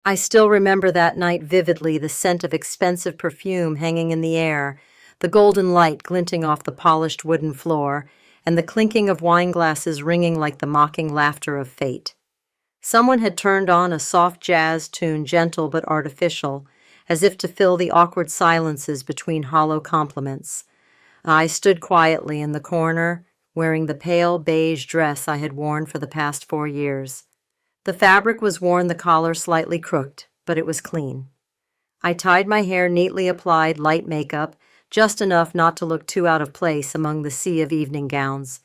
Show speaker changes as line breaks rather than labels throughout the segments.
I still remember that night vividly, the scent of expensive perfume hanging in the air, the golden light glinting off the polished wooden floor, and the clinking of wine glasses ringing like the mocking laughter of fate. Someone had turned on a soft jazz tune, gentle but artificial, as if to fill the awkward silences between hollow compliments. I stood quietly in the corner, wearing the pale beige dress I had worn for the past 4 years. The fabric was worn, the collar slightly crooked, but it was clean. I tied my hair neatly, applied light makeup, just enough not to look too out of place among the sea of evening gowns.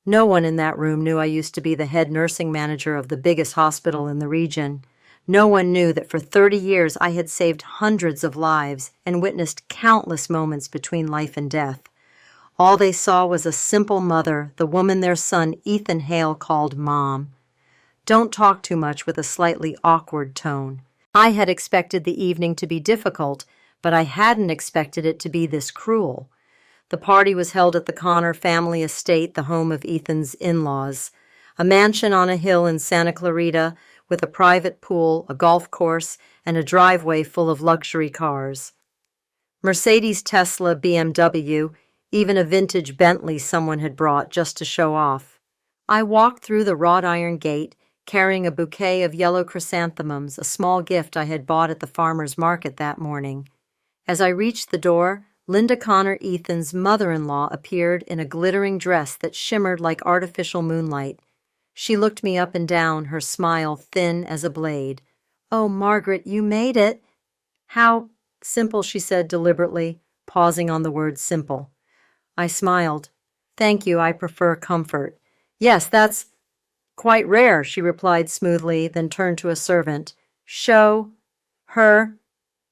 No one in that room knew I used to be the head nursing manager of the biggest hospital in the region. No one knew that for 30 years I had saved hundreds of lives and witnessed countless moments between life and death. All they saw was a simple mother, the woman their son Ethan Hale called Mom. Don't talk too much, with a slightly awkward tone. I had expected the evening to be difficult, but I hadn't expected it to be this cruel. The party was held at the Connor family estate, the home of Ethan's in-laws, a mansion on a hill in Santa Clarita with a private pool, a golf course, and a driveway full of luxury cars. Mercedes, Tesla, BMW, even a vintage Bentley someone had brought just to show off. I walked through the wrought iron gate, carrying a bouquet of yellow chrysanthemums, a small gift I had bought at the farmer's market that morning. As I reached the door, Linda Connor, Ethan's mother-in-law, appeared in a glittering dress that shimmered like artificial moonlight. She looked me up and down, her smile thin as a blade. "Oh, Margaret, you made it." "How simple," she said deliberately, pausing on the word simple. I smiled. "Thank you, I prefer comfort." "Yes, that's quite rare," she replied smoothly, then turned to a servant. "Show her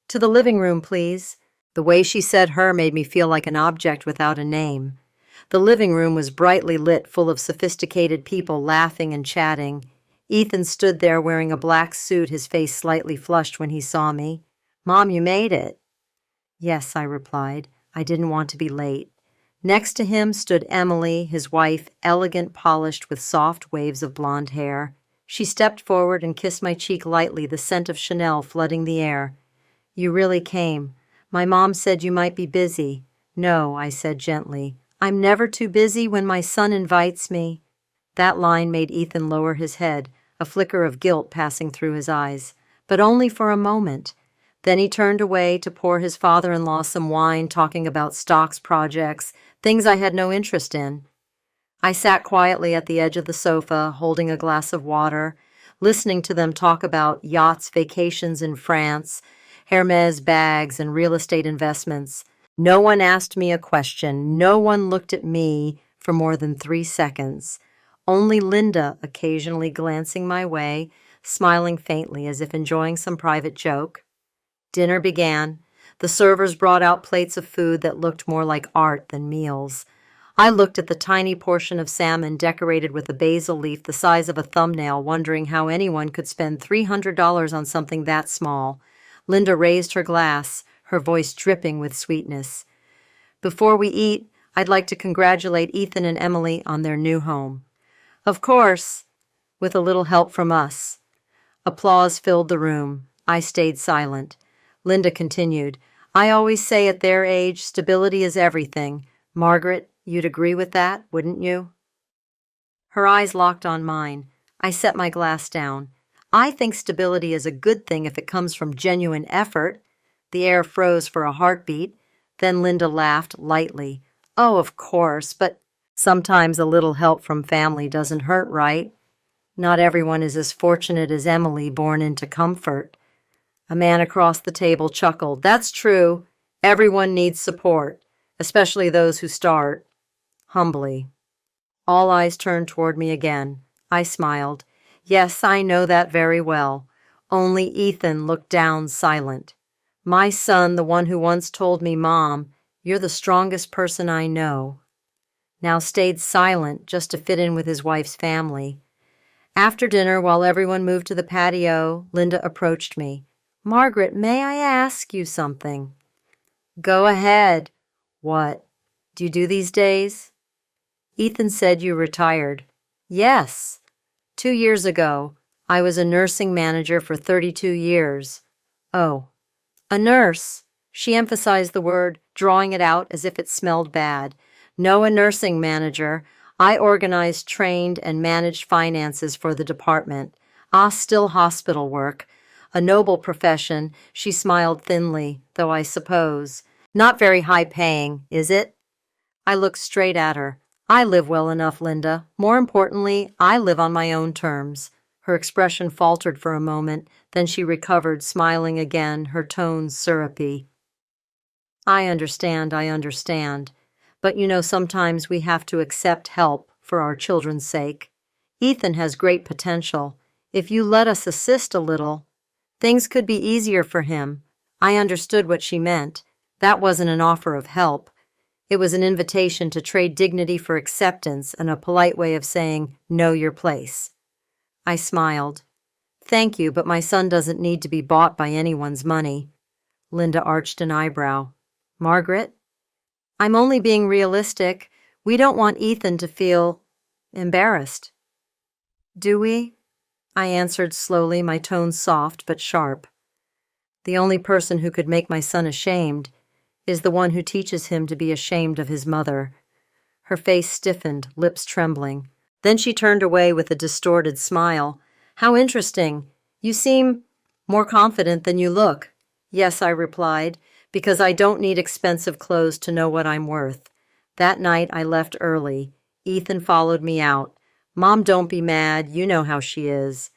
to the living room, please." The way she said her made me feel like an object without a name. The living room was brightly lit, full of sophisticated people laughing and chatting. Ethan stood there wearing a black suit, his face slightly flushed when he saw me. "Mom, you made it." "Yes," I replied. I didn't want to be late. Next to him stood Emily, his wife, elegant, polished, with soft waves of blonde hair. She stepped forward and kissed my cheek lightly, the scent of Chanel flooding the air. "You really came. My mom said you might be busy." "No," I said gently. "I'm never too busy when my son invites me." That line made Ethan lower his head, a flicker of guilt passing through his eyes. But only for a moment. Then he turned away to pour his father-in-law some wine, talking about stocks projects, things I had no interest in. I sat quietly at the edge of the sofa, holding a glass of water, listening to them talk about yachts, vacations in France, Hermes bags, and real estate investments. No one asked me a question. No one looked at me for more than 3 seconds. Only Linda occasionally glancing my way, smiling faintly as if enjoying some private joke. Dinner began. The servers brought out plates of food that looked more like art than meals. I looked at the tiny portion of salmon decorated with a basil leaf the size of a thumbnail, wondering how anyone could spend $300 on something that small. Linda raised her glass, her voice dripping with sweetness. "Before we eat, I'd like to congratulate Ethan and Emily on their new home." "Of course," with a little help from us. Applause filled the room. I stayed silent. Linda continued, "I always say at their age, stability is everything. Margaret, you'd agree with that, wouldn't you?" Her eyes locked on mine. I set my glass down. "I think stability is a good thing if it comes from genuine effort." The air froze for a heartbeat. Then Linda laughed lightly. "Oh, of course, but sometimes a little help from family doesn't hurt, right? Not everyone is as fortunate as Emily, born into comfort." A man across the table chuckled. "That's true. Everyone needs support, especially those who start humbly." All eyes turned toward me again. I smiled. "Yes, I know that very well." Only Ethan looked down, silent. My son, the one who once told me, "Mom, you're the strongest person I know," now stayed silent just to fit in with his wife's family. After dinner, while everyone moved to the patio, Linda approached me. "Margaret, may I ask you something?" "Go ahead." "What do you do these days?" "Ethan said you retired." "Yes. 2 years ago. I was a nursing manager for 32 years. Oh, a nurse. She emphasized the word, drawing it out as if it smelled bad. No, a nursing manager. I organized, trained, and managed finances for the department. Still hospital work. A noble profession, she smiled thinly, though I suppose. Not very high paying, is it? I looked straight at her. I live well enough, Linda. More importantly, I live on my own terms. Her expression faltered for a moment, then she recovered, smiling again, her tones syrupy. I understand. But sometimes we have to accept help for our children's sake. Ethan has great potential. If you let us assist a little, things could be easier for him. I understood what she meant. That wasn't an offer of help. It was an invitation to trade dignity for acceptance and a polite way of saying, know your place. I smiled. Thank you, but my son doesn't need to be bought by anyone's money. Linda arched an eyebrow. Margaret? I'm only being realistic. We don't want Ethan to feel embarrassed. Do we? I answered slowly, my tone soft but sharp. The only person who could make my son ashamed is the one who teaches him to be ashamed of his mother. Her face stiffened, lips trembling. Then she turned away with a distorted smile. How interesting. You seem more confident than you look. Yes, I replied, because I don't need expensive clothes to know what I'm worth. That night I left early. Ethan followed me out. Mom, don't be mad. You know how she is.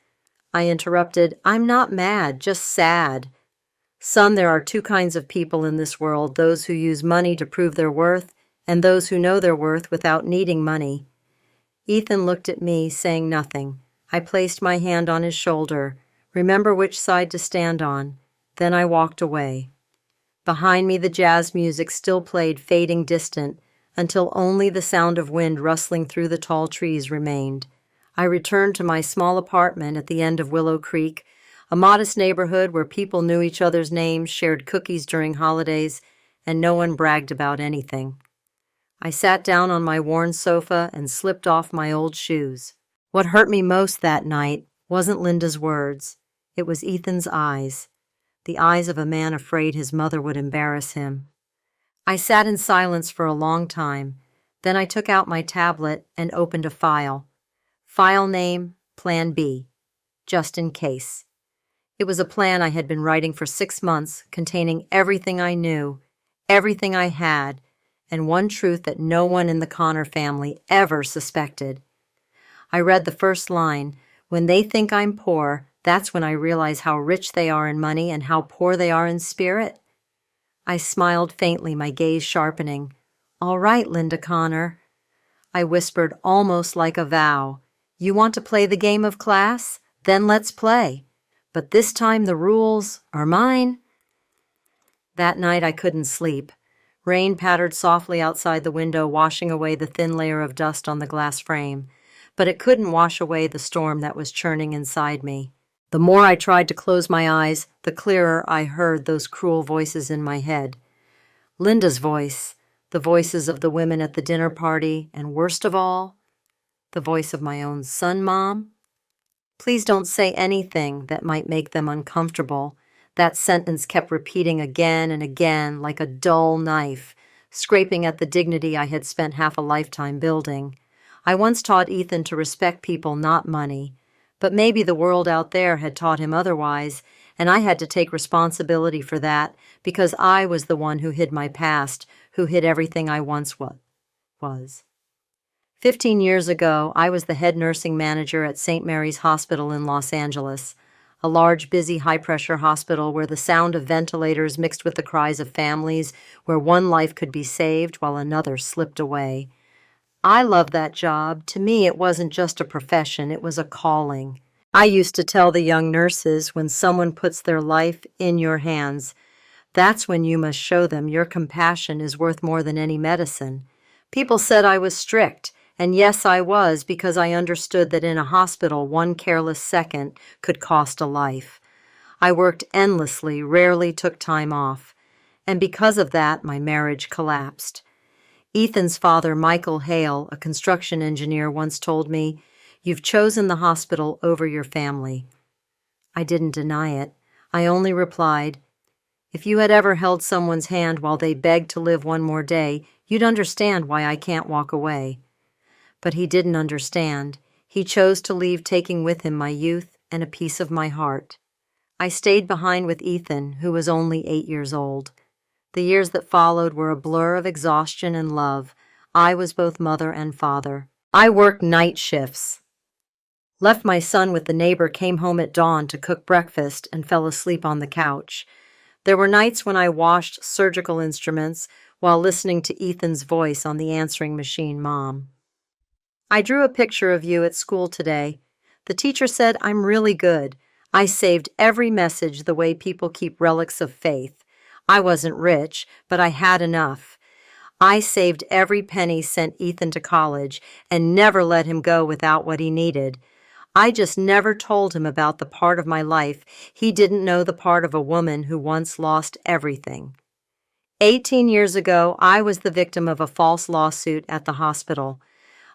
I interrupted. I'm not mad, just sad. Son, there are two kinds of people in this world, those who use money to prove their worth and those who know their worth without needing money. Ethan looked at me, saying nothing. I placed my hand on his shoulder. Remember which side to stand on. Then I walked away. Behind me the jazz music still played, fading distant, until only the sound of wind rustling through the tall trees remained. I returned to my small apartment at the end of Willow Creek, a modest neighborhood where people knew each other's names, shared cookies during holidays, and no one bragged about anything. I sat down on my worn sofa and slipped off my old shoes. What hurt me most that night wasn't Linda's words. It was Ethan's eyes, the eyes of a man afraid his mother would embarrass him. I sat in silence for a long time. Then I took out my tablet and opened a file. File name, Plan B, just in case. It was a plan I had been writing for 6 months, containing everything I knew, everything I had, and one truth that no one in the Connor family ever suspected. I read the first line, when they think I'm poor, that's when I realize how rich they are in money and how poor they are in spirit. I smiled faintly, my gaze sharpening. All right, Linda Connor. I whispered almost like a vow. You want to play the game of class? Then let's play. But this time the rules are mine. That night I couldn't sleep. Rain pattered softly outside the window, washing away the thin layer of dust on the glass frame. But it couldn't wash away the storm that was churning inside me. The more I tried to close my eyes, the clearer I heard those cruel voices in my head. Linda's voice, the voices of the women at the dinner party, and worst of all, the voice of my own son, Mom. Please don't say anything that might make them uncomfortable. That sentence kept repeating again and again like a dull knife, scraping at the dignity I had spent half a lifetime building. I once taught Ethan to respect people, not money. But maybe the world out there had taught him otherwise, and I had to take responsibility for that because I was the one who hid my past, who hid everything I once was. 15 years ago, I was the head nursing manager at St. Mary's Hospital in Los Angeles, a large, busy, high-pressure hospital where the sound of ventilators mixed with the cries of families, where one life could be saved while another slipped away. I loved that job. To me, it wasn't just a profession, it was a calling. I used to tell the young nurses, when someone puts their life in your hands, that's when you must show them your compassion is worth more than any medicine. People said I was strict, and yes, I was, because I understood that in a hospital, one careless second could cost a life. I worked endlessly, rarely took time off, and because of that, my marriage collapsed. Ethan's father, Michael Hale, a construction engineer, once told me, You've chosen the hospital over your family." I didn't deny it. I only replied, "If you had ever held someone's hand while they begged to live one more day, you'd understand why I can't walk away." But he didn't understand. He chose to leave, taking with him my youth and a piece of my heart. I stayed behind with Ethan, who was only 8 years old. The years that followed were a blur of exhaustion and love. I was both mother and father. I worked night shifts, left my son with the neighbor, came home at dawn to cook breakfast, and fell asleep on the couch. There were nights when I washed surgical instruments while listening to Ethan's voice on the answering machine, "Mom, I drew a picture of you at school today. The teacher said I'm really good. I saved every message the way people keep relics of faith. I wasn't rich, but I had enough. I saved every penny, sent Ethan to college, and never let him go without what he needed. I just never told him about the part of my life he didn't know, the part of a woman who once lost everything. 18 years ago, I was the victim of a false lawsuit at the hospital.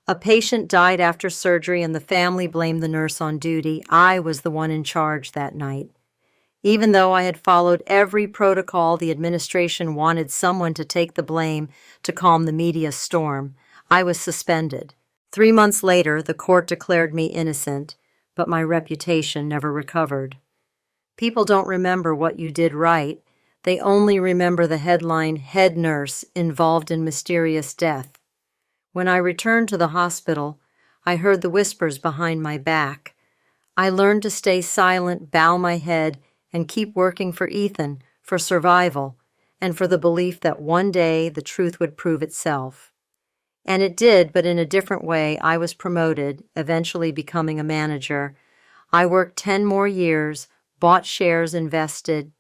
A patient died after surgery and the family blamed the nurse on duty. I was the one in charge that night. Even though I had followed every protocol, the administration wanted someone to take the blame to calm the media storm. I was suspended. 3 months later, the court declared me innocent, but my reputation never recovered. People don't remember what you did right. They only remember the headline, "Head nurse involved in mysterious death." When I returned to the hospital, I heard the whispers behind my back. I learned to stay silent, bow my head, and keep working for Ethan, for survival, and for the belief that one day the truth would prove itself. And it did, but in a different way. I was promoted, eventually becoming a manager. I worked 10 more years, bought shares, invested,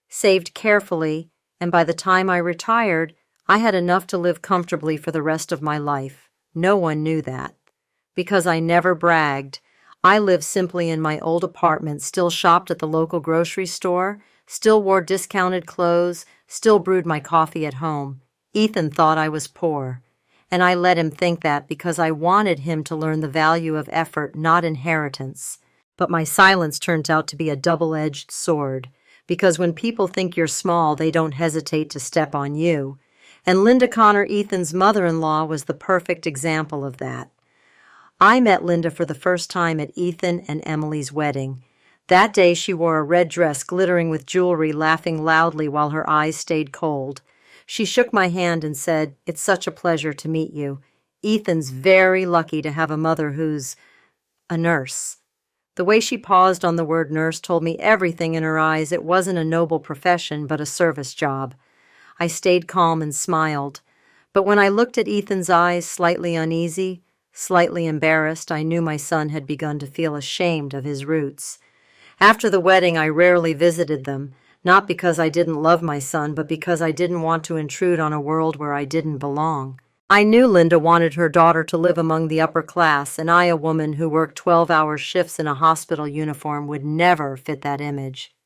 saved carefully, and by the time I retired, I had enough to live comfortably for the rest of my life. No one knew that. Because I never bragged, I lived simply in my old apartment, still shopped at the local grocery store, still wore discounted clothes, still brewed my coffee at home. Ethan thought I was poor, and I let him think that because I wanted him to learn the value of effort, not inheritance. But my silence turned out to be a double-edged sword, because when people think you're small, they don't hesitate to step on you. And Linda Connor, Ethan's mother-in-law, was the perfect example of that. I met Linda for the first time at Ethan and Emily's wedding. That day she wore a red dress glittering with jewelry, laughing loudly while her eyes stayed cold. She shook my hand and said, "It's such a pleasure to meet you. Ethan's very lucky to have a mother who's a nurse." The way she paused on the word nurse told me everything in her eyes. It wasn't a noble profession, but a service job. I stayed calm and smiled. But when I looked at Ethan's eyes, slightly uneasy, slightly embarrassed, I knew my son had begun to feel ashamed of his roots. After the wedding, I rarely visited them, not because I didn't love my son, but because I didn't want to intrude on a world where I didn't belong. I knew Linda wanted her daughter to live among the upper class, and I, a woman who worked 12-hour shifts in a hospital uniform, would never fit that image.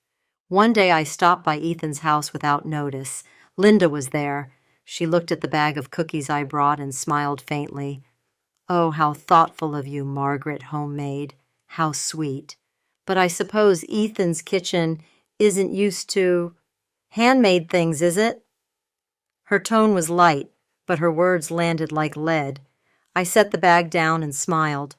One day I stopped by Ethan's house without notice. Linda was there. She looked at the bag of cookies I brought and smiled faintly. "Oh, how thoughtful of you, Margaret, homemade. How sweet. But I suppose Ethan's kitchen isn't used to handmade things, is it?" Her tone was light, but her words landed like lead. I set the bag down and smiled.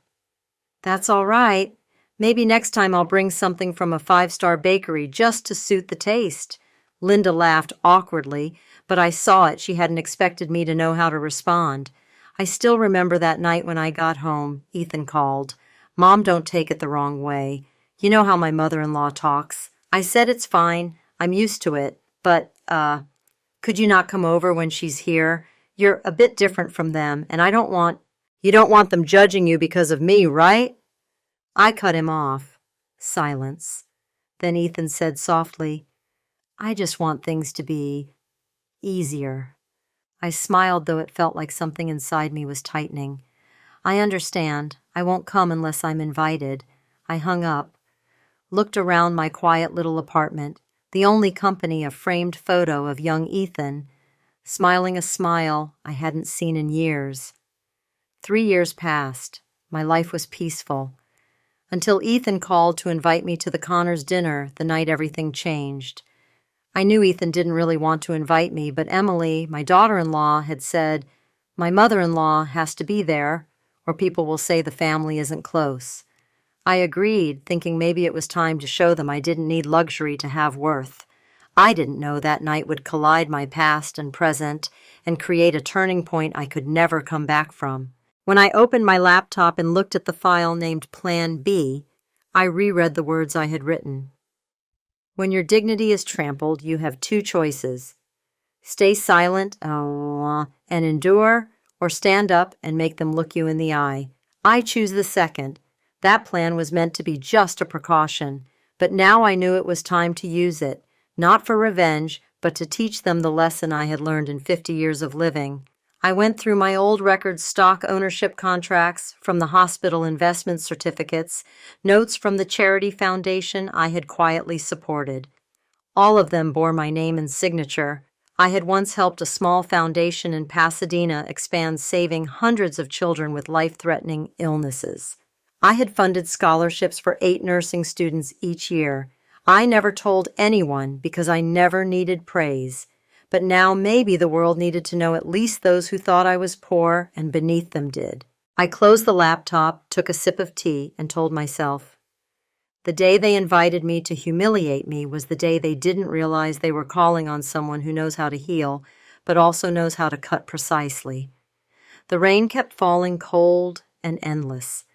"That's all right. Maybe next time I'll bring something from a 5-star bakery just to suit the taste." Linda laughed awkwardly, but I saw it. She hadn't expected me to know how to respond. I still remember that night when I got home. Ethan called. "Mom, don't take it the wrong way. You know how my mother-in-law talks." I said, "It's fine. I'm used to it. But, could you not come over when she's here? You're a bit different from them, and you don't want them judging you because of me, right?" I cut him off. Silence. Then Ethan said softly, "I just want things to be easier." I smiled, though it felt like something inside me was tightening. "I understand. I won't come unless I'm invited." I hung up, looked around my quiet little apartment, the only company a framed photo of young Ethan, smiling a smile I hadn't seen in years. 3 years passed. My life was peaceful. Until Ethan called to invite me to the Connors' dinner the night everything changed. I knew Ethan didn't really want to invite me, but Emily, my daughter-in-law, had said, "My mother-in-law has to be there, or people will say the family isn't close." I agreed, thinking maybe it was time to show them I didn't need luxury to have worth. I didn't know that night would collide my past and present and create a turning point I could never come back from. When I opened my laptop and looked at the file named Plan B, I reread the words I had written. When your dignity is trampled, you have two choices. Stay silent and endure, or stand up and make them look you in the eye. I choose the second. That plan was meant to be just a precaution, but now I knew it was time to use it, not for revenge, but to teach them the lesson I had learned in 50 years of living. I went through my old record stock ownership contracts, from the hospital investment certificates, notes from the charity foundation I had quietly supported. All of them bore my name and signature. I had once helped a small foundation in Pasadena expand saving hundreds of children with life-threatening illnesses. I had funded scholarships for 8 nursing students each year. I never told anyone because I never needed praise. But now maybe the world needed to know at least those who thought I was poor and beneath them did. I closed the laptop, took a sip of tea, and told myself, the day they invited me to humiliate me was the day they didn't realize they were calling on someone who knows how to heal, but also knows how to cut precisely. The rain kept falling cold and endless.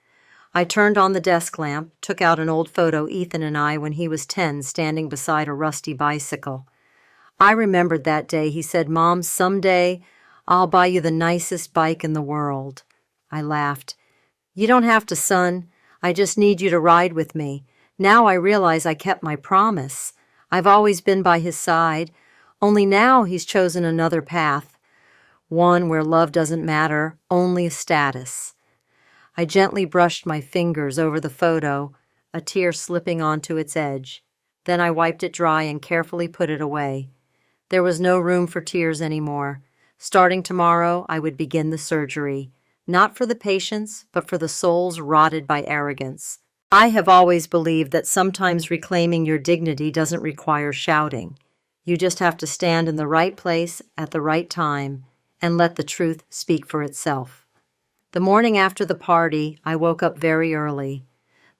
I turned on the desk lamp, took out an old photo Ethan and I when he was 10 standing beside a rusty bicycle. I remembered that day he said, "Mom, someday I'll buy you the nicest bike in the world." I laughed. "You don't have to, son. I just need you to ride with me." Now I realize I kept my promise. I've always been by his side, only now he's chosen another path, one where love doesn't matter, only status. I gently brushed my fingers over the photo, a tear slipping onto its edge. Then I wiped it dry and carefully put it away. There was no room for tears anymore. Starting tomorrow, I would begin the surgery, not for the patients, but for the souls rotted by arrogance. I have always believed that sometimes reclaiming your dignity doesn't require shouting. You just have to stand in the right place at the right time and let the truth speak for itself. The morning after the party, I woke up very early.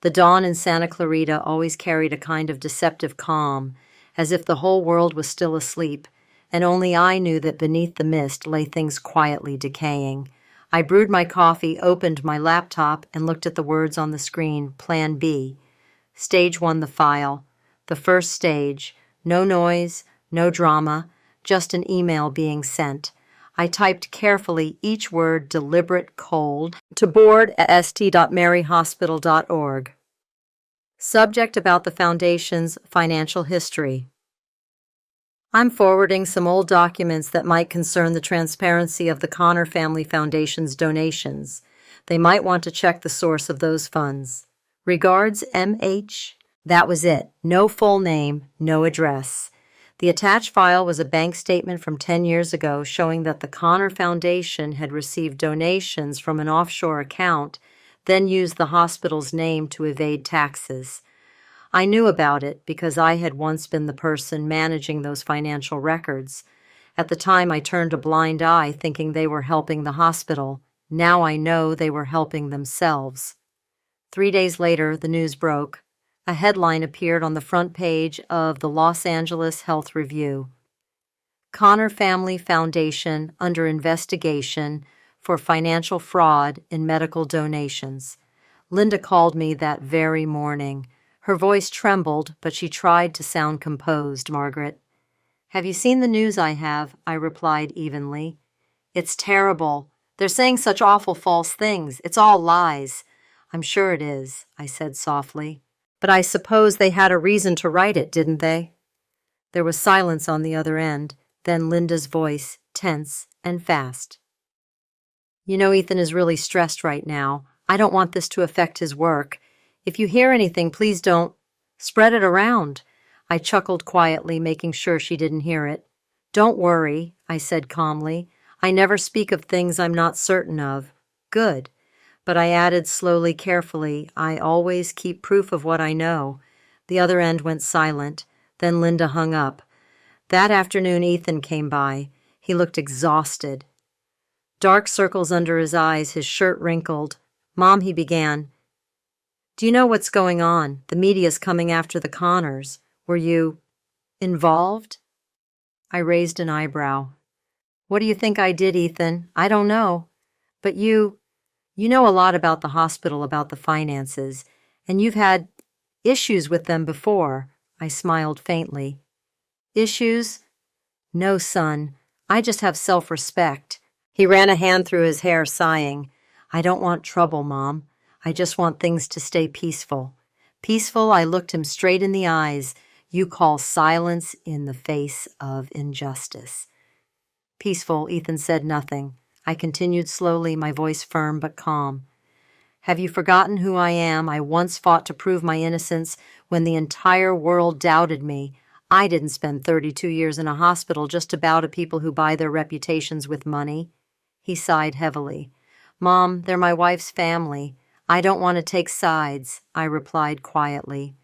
The dawn in Santa Clarita always carried a kind of deceptive calm, as if the whole world was still asleep, and only I knew that beneath the mist lay things quietly decaying. I brewed my coffee, opened my laptop, and looked at the words on the screen, Plan B. Stage 1, the file. The first stage. No noise, no drama, just an email being sent. I typed carefully each word deliberate cold to board@st.maryhospital.org. Subject about the Foundation's financial history. I'm forwarding some old documents that might concern the transparency of the Connor Family Foundation's donations. They might want to check the source of those funds. Regards, M.H. That was it. No full name, no address. The attached file was a bank statement from 10 years ago showing that the Connor Foundation had received donations from an offshore account, then used the hospital's name to evade taxes. I knew about it because I had once been the person managing those financial records. At the time, I turned a blind eye thinking they were helping the hospital. Now I know they were helping themselves. 3 days later, the news broke. A headline appeared on the front page of the Los Angeles Health Review. Connor Family Foundation under investigation for financial fraud in medical donations. Linda called me that very morning. Her voice trembled, but she tried to sound composed, Margaret. "Have you seen the news I have?" I replied evenly. "It's terrible. They're saying such awful false things. It's all lies." "I'm sure it is," I said softly. "But I suppose they had a reason to write it, didn't they?" There was silence on the other end, then Linda's voice, tense and fast. "You know, Ethan is really stressed right now. I don't want this to affect his work. If you hear anything, please don't spread it around." I chuckled quietly, making sure she didn't hear it. "Don't worry," I said calmly. "I never speak of things I'm not certain of." "Good. But I added slowly, carefully, I always keep proof of what I know. The other end went silent. Then Linda hung up. That afternoon, Ethan came by. He looked exhausted. Dark circles under his eyes, his shirt wrinkled. Mom, he began. Do you know what's going on? The media's coming after the Connors. Were you involved? I raised an eyebrow. What do you think I did, Ethan? I don't know. But you know a lot about the hospital, about the finances, and you've had issues with them before. I smiled faintly. Issues? No, son. I just have self-respect. He ran a hand through his hair, sighing. I don't want trouble, Mom. I just want things to stay peaceful. Peaceful, I looked him straight in the eyes. You call silence in the face of injustice. Peaceful, Ethan said nothing. I continued slowly, my voice firm but calm. Have you forgotten who I am? I once fought to prove my innocence when the entire world doubted me. I didn't spend 32 years in a hospital just to bow to people who buy their reputations with money. He sighed heavily. Mom, they're my wife's family. I don't want to take sides, I replied quietly.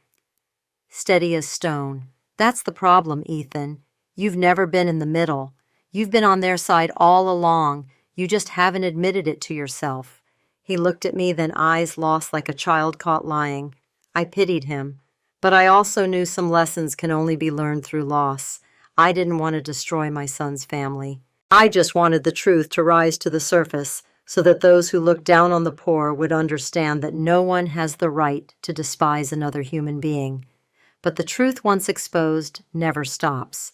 Steady as stone. That's the problem, Ethan. You've never been in the middle. You've been on their side all along. You just haven't admitted it to yourself. He looked at me, then eyes lost like a child caught lying. I pitied him. But I also knew some lessons can only be learned through loss. I didn't want to destroy my son's family. I just wanted the truth to rise to the surface so that those who look down on the poor would understand that no one has the right to despise another human being. But the truth, once exposed, never stops.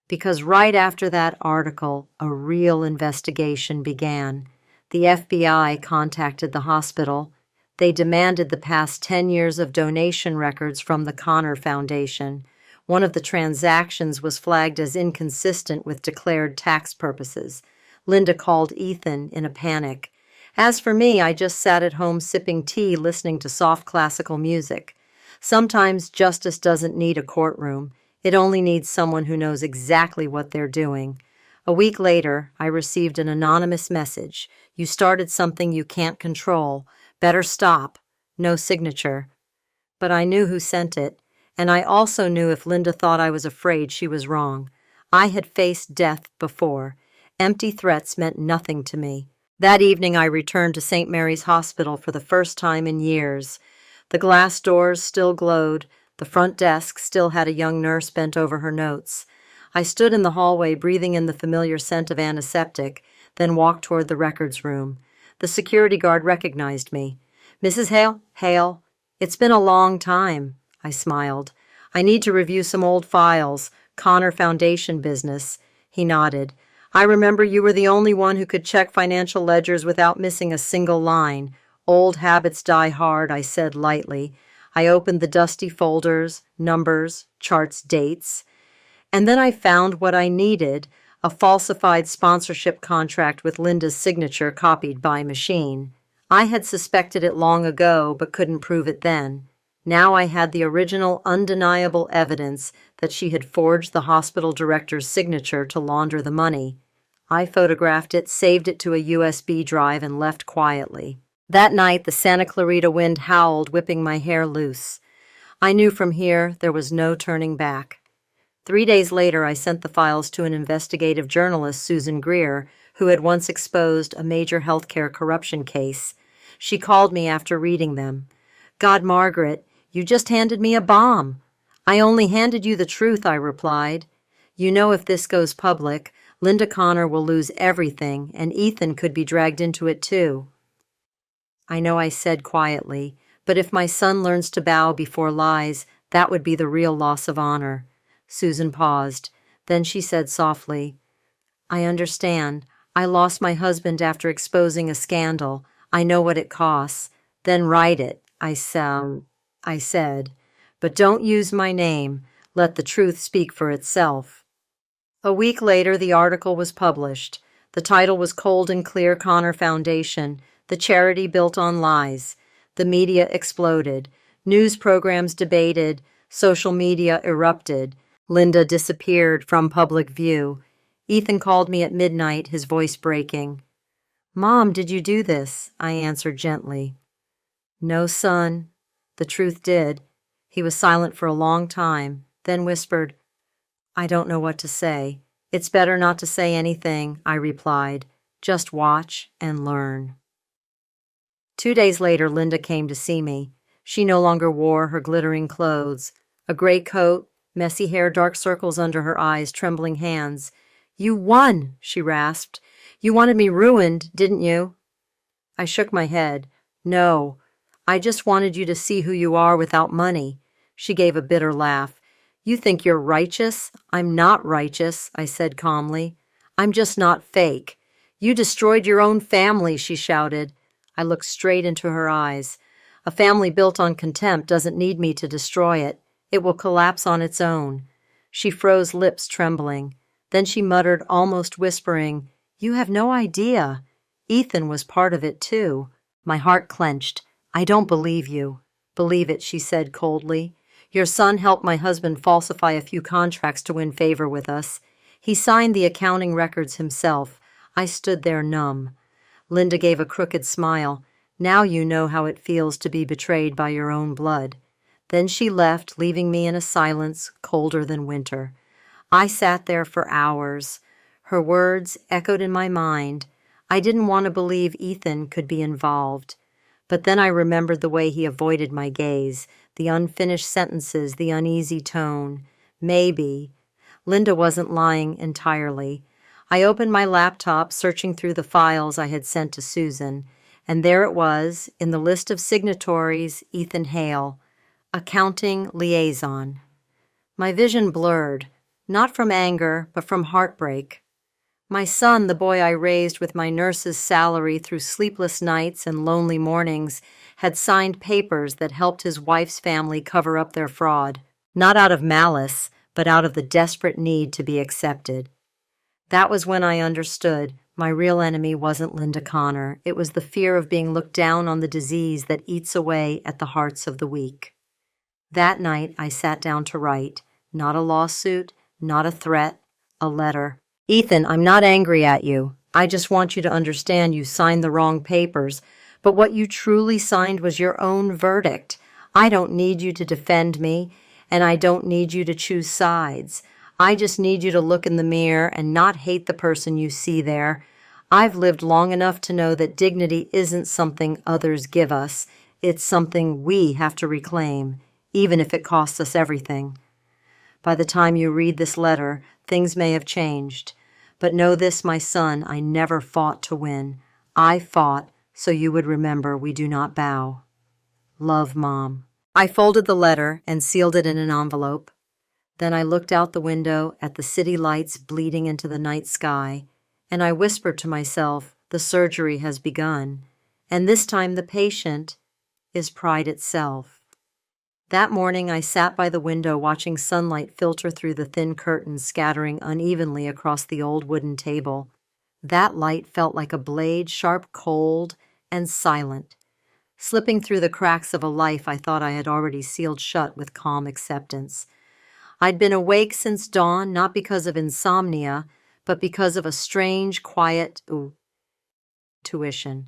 Because right after that article, a real investigation began. The FBI contacted the hospital. They demanded the past 10 years of donation records from the Connor Foundation. One of the transactions was flagged as inconsistent with declared tax purposes. Linda called Ethan in a panic. As for me, I just sat at home sipping tea, listening to soft classical music. Sometimes justice doesn't need a courtroom. It only needs someone who knows exactly what they're doing. A week later, I received an anonymous message. You started something you can't control. Better stop. No signature. But I knew who sent it, and I also knew if Linda thought I was afraid, she was wrong. I had faced death before. Empty threats meant nothing to me. That evening, I returned to St. Mary's Hospital for the first time in years. The glass doors still glowed. The front desk still had a young nurse bent over her notes. I stood in the hallway, breathing in the familiar scent of antiseptic, then walked toward the records room. The security guard recognized me. Mrs. Hale? Hale. It's been a long time. I smiled. I need to review some old files. Connor Foundation business. He nodded. I remember you were the only one who could check financial ledgers without missing a single line. Old habits die hard, I said lightly. I opened the dusty folders, numbers, charts, dates. And then I found what I needed, a falsified sponsorship contract with Linda's signature copied by machine. I had suspected it long ago, but couldn't prove it then. Now I had the original, undeniable evidence that she had forged the hospital director's signature to launder the money. I photographed it, saved it to a USB drive, and left quietly. That night, the Santa Clarita wind howled, whipping my hair loose. I knew from here there was no turning back. 3 days later, I sent the files to an investigative journalist, Susan Greer, who had once exposed a major healthcare corruption case. She called me after reading them. God, Margaret, you just handed me a bomb. I only handed you the truth, I replied. You know, if this goes public, Linda Connor will lose everything, and Ethan could be dragged into it too. I know, I said quietly, but if my son learns to bow before lies, that would be the real loss of honor. Susan paused. Then she said softly, I understand. I lost my husband after exposing a scandal. I know what it costs. Then write it, I said. But don't use my name. Let the truth speak for itself. A week later, the article was published. The title was Cold and Clear Connor Foundation, the charity built on lies. The media exploded. News programs debated. Social media erupted. Linda disappeared from public view. Ethan called me at midnight, his voice breaking. Mom, did you do this? I answered gently. No, son. The truth did. He was silent for a long time, then whispered, I don't know what to say. It's better not to say anything, I replied. Just watch and learn. 2 days later, Linda came to see me. She no longer wore her glittering clothes. A gray coat, messy hair, dark circles under her eyes, trembling hands. You won, she rasped. You wanted me ruined, didn't you? I shook my head. No, I just wanted you to see who you are without money. She gave a bitter laugh. You think you're righteous? I'm not righteous, I said calmly. I'm just not fake. You destroyed your own family, she shouted. I looked straight into her eyes. A family built on contempt doesn't need me to destroy it. It will collapse on its own. She froze, lips trembling. Then she muttered, almost whispering, You have no idea. Ethan was part of it, too. My heart clenched. I don't believe you. Believe it, she said coldly. Your son helped my husband falsify a few contracts to win favor with us. He signed the accounting records himself. I stood there numb. Linda gave a crooked smile. Now you know how it feels to be betrayed by your own blood. Then she left, leaving me in a silence colder than winter. I sat there for hours. Her words echoed in my mind. I didn't want to believe Ethan could be involved. But then I remembered the way he avoided my gaze, the unfinished sentences, the uneasy tone. Maybe. Linda wasn't lying entirely. I opened my laptop, searching through the files I had sent to Susan, and there it was, in the list of signatories, Ethan Hale, accounting liaison. My vision blurred, not from anger, but from heartbreak. My son, the boy I raised with my nurse's salary through sleepless nights and lonely mornings, had signed papers that helped his wife's family cover up their fraud, not out of malice, but out of the desperate need to be accepted. That was when I understood my real enemy wasn't Linda Connor. It was the fear of being looked down on, the disease that eats away at the hearts of the weak. That night, I sat down to write. Not a lawsuit, not a threat, a letter. Ethan, I'm not angry at you. I just want you to understand you signed the wrong papers, but what you truly signed was your own verdict. I don't need you to defend me, and I don't need you to choose sides. I just need you to look in the mirror and not hate the person you see there. I've lived long enough to know that dignity isn't something others give us. It's something we have to reclaim, even if it costs us everything. By the time you read this letter, things may have changed. But know this, my son, I never fought to win. I fought so you would remember we do not bow. Love, Mom. I folded the letter and sealed it in an envelope. Then I looked out the window at the city lights bleeding into the night sky, and I whispered to myself, the surgery has begun, and this time the patient is pride itself. That morning I sat by the window watching sunlight filter through the thin curtains scattering unevenly across the old wooden table. That light felt like a blade, sharp, cold, and silent, slipping through the cracks of a life I thought I had already sealed shut with calm acceptance. I'd been awake since dawn, not because of insomnia, but because of a strange, quiet tuition,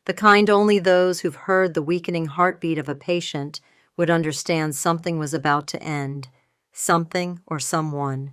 the kind only those who've heard the weakening heartbeat of a patient would understand something was about to end, something or someone.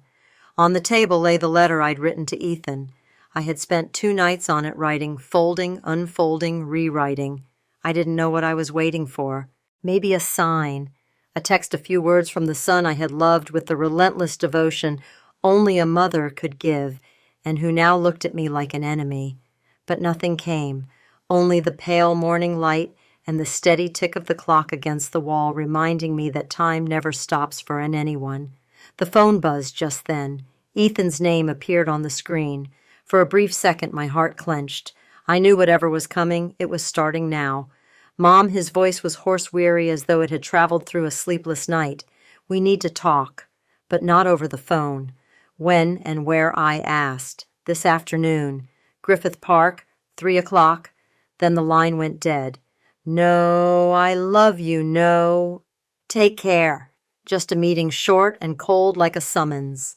On the table lay the letter I'd written to Ethan. I had spent 2 nights on it writing, folding, unfolding, rewriting. I didn't know what I was waiting for. Maybe a sign. A text, a few words from the son I had loved with the relentless devotion only a mother could give, and who now looked at me like an enemy. But nothing came, only the pale morning light and the steady tick of the clock against the wall reminding me that time never stops for anyone. The phone buzzed just then. Ethan's name appeared on the screen. For a brief second, my heart clenched. I knew whatever was coming, it was starting now. Mom, his voice was horse-weary as though it had traveled through a sleepless night. We need to talk, but not over the phone. When and where I asked. This afternoon. Griffith Park, 3 o'clock. Then the line went dead. No, I love you, no. Take care. Just a meeting short and cold like a summons.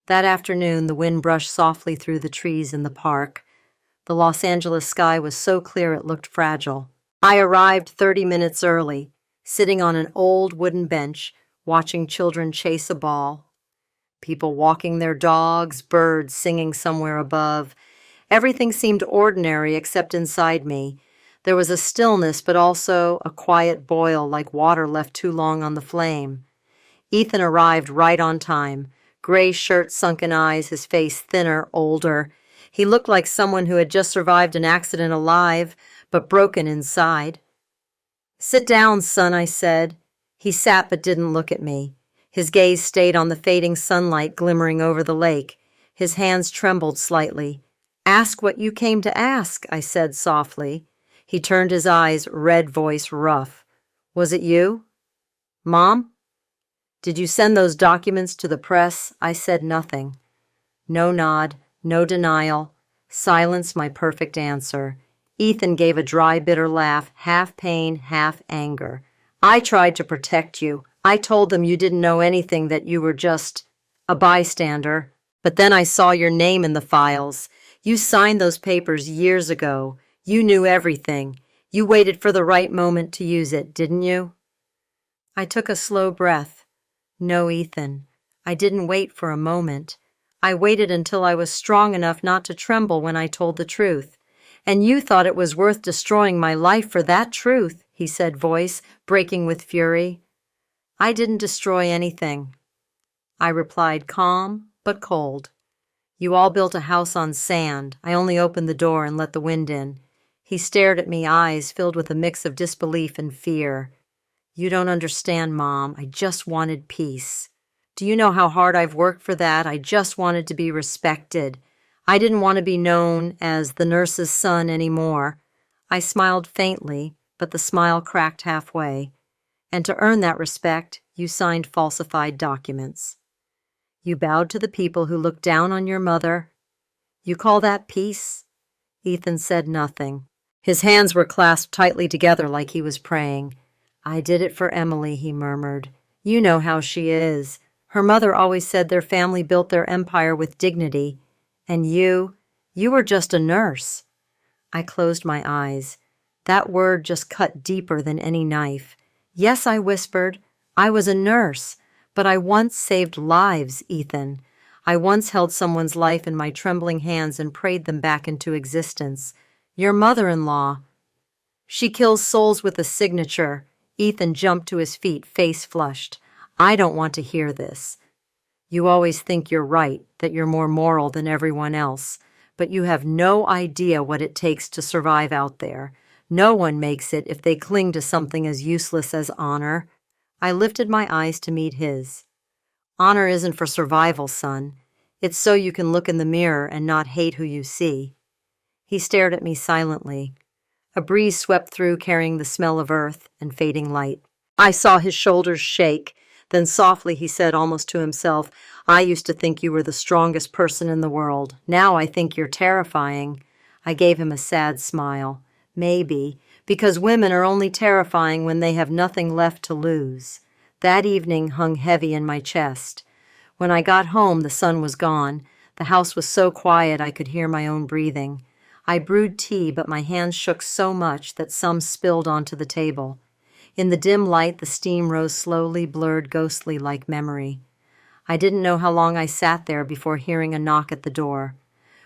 That afternoon, the wind brushed softly through the trees in the park. The Los Angeles sky was so clear it looked fragile. I arrived 30 minutes early, sitting on an old wooden bench, watching children chase a ball. People walking their dogs, birds singing somewhere above. Everything seemed ordinary except inside me. There was a stillness, but also a quiet boil like water left too long on the flame. Ethan arrived right on time. Gray shirt, sunken eyes, his face thinner, older. He looked like someone who had just survived an accident alive, but broken inside. "Sit down, son," I said. He sat but didn't look at me. His gaze stayed on the fading sunlight glimmering over the lake. His hands trembled slightly. "Ask what you came to ask," I said softly. He turned his eyes, red voice rough. "Was it you? Mom? Did you send those documents to the press?" I said nothing. No nod, no denial. Silence my perfect answer. Ethan gave a dry, bitter laugh, half pain, half anger. "I tried to protect you. I told them you didn't know anything, that you were just a bystander. But then I saw your name in the files. You signed those papers years ago. You knew everything. You waited for the right moment to use it, didn't you?" I took a slow breath. No, Ethan. I didn't wait for a moment. I waited until I was strong enough not to tremble when I told the truth. "And you thought it was worth destroying my life for that truth," he said, voice breaking with fury. "I didn't destroy anything," I replied, calm but cold. "You all built a house on sand. I only opened the door and let the wind in." He stared at me, eyes filled with a mix of disbelief and fear. "You don't understand, Mom. I just wanted peace. Do you know how hard I've worked for that? I just wanted to be respected. I didn't want to be known as the nurse's son anymore." I smiled faintly, but the smile cracked halfway. "And to earn that respect, you signed falsified documents. You bowed to the people who looked down on your mother. You call that peace?" Ethan said nothing. His hands were clasped tightly together like he was praying. "I did it for Emily," he murmured. "You know how she is. Her mother always said their family built their empire with dignity. And you were just a nurse." I closed my eyes. That word just cut deeper than any knife. "Yes," I whispered, "I was a nurse, but I once saved lives, Ethan. I once held someone's life in my trembling hands and prayed them back into existence. Your mother-in-law. She kills souls with a signature." Ethan jumped to his feet, face flushed. "I don't want to hear this. You always think you're right, that you're more moral than everyone else, but you have no idea what it takes to survive out there. No one makes it if they cling to something as useless as honor." I lifted my eyes to meet his. "Honor isn't for survival, son. It's so you can look in the mirror and not hate who you see." He stared at me silently. A breeze swept through, carrying the smell of earth and fading light. I saw his shoulders shake. Then softly he said, almost to himself, "I used to think you were the strongest person in the world. Now I think you're terrifying." I gave him a sad smile. "Maybe, because women are only terrifying when they have nothing left to lose." That evening hung heavy in my chest. When I got home, the sun was gone. The house was so quiet I could hear my own breathing. I brewed tea, but my hands shook so much that some spilled onto the table. In the dim light, the steam rose slowly, blurred, ghostly like memory. I didn't know how long I sat there before hearing a knock at the door.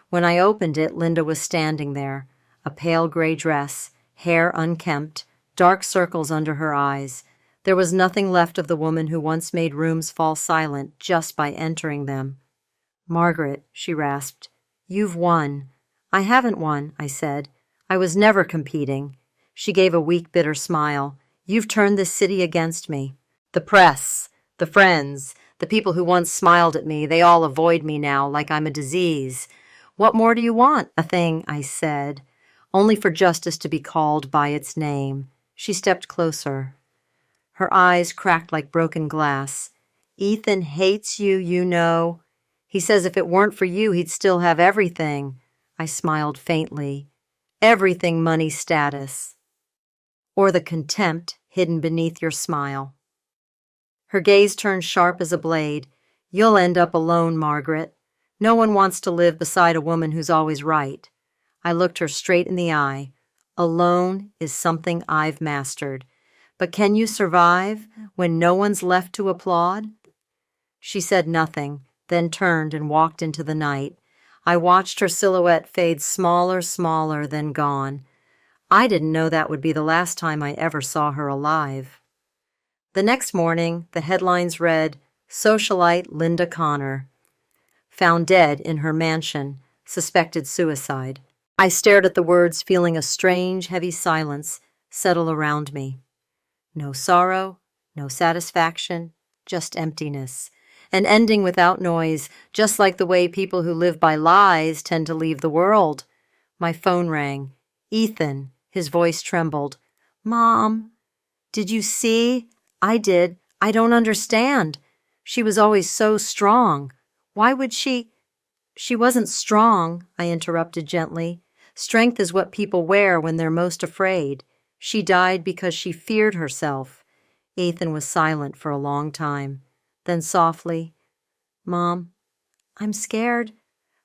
When I opened it, Linda was standing there, a pale gray dress, hair unkempt, dark circles under her eyes. There was nothing left of the woman who once made rooms fall silent just by entering them. "Margaret," she rasped, "you've won." "I haven't won," I said. "I was never competing." She gave a weak, bitter smile. "You've turned this city against me. The press, the friends, the people who once smiled at me, they all avoid me now like I'm a disease. What more do you want?" "A thing," I said, "only for justice to be called by its name." She stepped closer. Her eyes cracked like broken glass. "Ethan hates you, you know. He says if it weren't for you, he'd still have everything." I smiled faintly. "Everything, money, status. Or the contempt hidden beneath your smile." Her gaze turned sharp as a blade. "You'll end up alone, Margaret. No one wants to live beside a woman who's always right." I looked her straight in the eye. Alone is something I've mastered. But can you survive when no one's left to applaud? She said nothing, then turned and walked into the night. I watched her silhouette fade smaller, then gone. I didn't know that would be the last time I ever saw her alive. The next morning, the headlines read, "Socialite Linda Connor, found dead in her mansion, suspected suicide." I stared at the words, feeling a strange, heavy silence settle around me. No sorrow, no satisfaction, just emptiness. An ending without noise, just like the way people who live by lies tend to leave the world. My phone rang. Ethan, his voice trembled. "Mom, did you see?" "I did. I don't understand. She was always so strong. Why would she—" "She wasn't strong," I interrupted gently. "Strength is what people wear when they're most afraid. She died because she feared herself." Ethan was silent for a long time. Then softly, "Mom, I'm scared.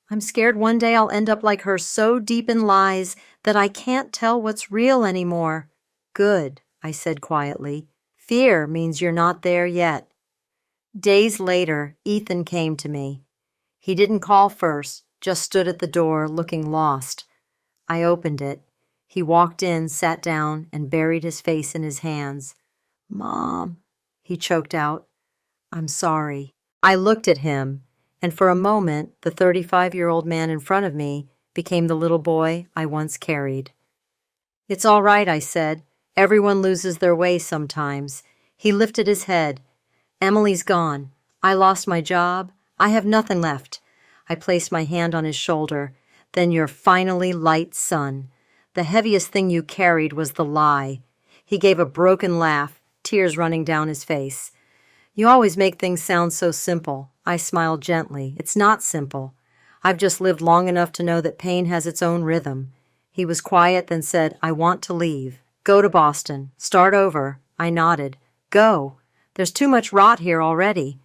I'm scared one day I'll end up like her, so deep in lies that I can't tell what's real anymore." "Good," I said quietly. "Fear means you're not there yet." Days later, Ethan came to me. He didn't call first, just stood at the door, looking lost. I opened it. He walked in, sat down, and buried his face in his hands. "Mom," he choked out. "I'm sorry." I looked at him, and for a moment, the 35-year-old man in front of me became the little boy I once carried. "It's all right," I said. "Everyone loses their way sometimes." He lifted his head. "Emily's gone. I lost my job. I have nothing left." I placed my hand on his shoulder. "Then you're finally light, son. The heaviest thing you carried was the lie." He gave a broken laugh, tears running down his face. "You always make things sound so simple." I smiled gently. "It's not simple. I've just lived long enough to know that pain has its own rhythm." He was quiet, then said, "I want to leave. Go to Boston. Start over." I nodded. "Go. There's too much rot here already."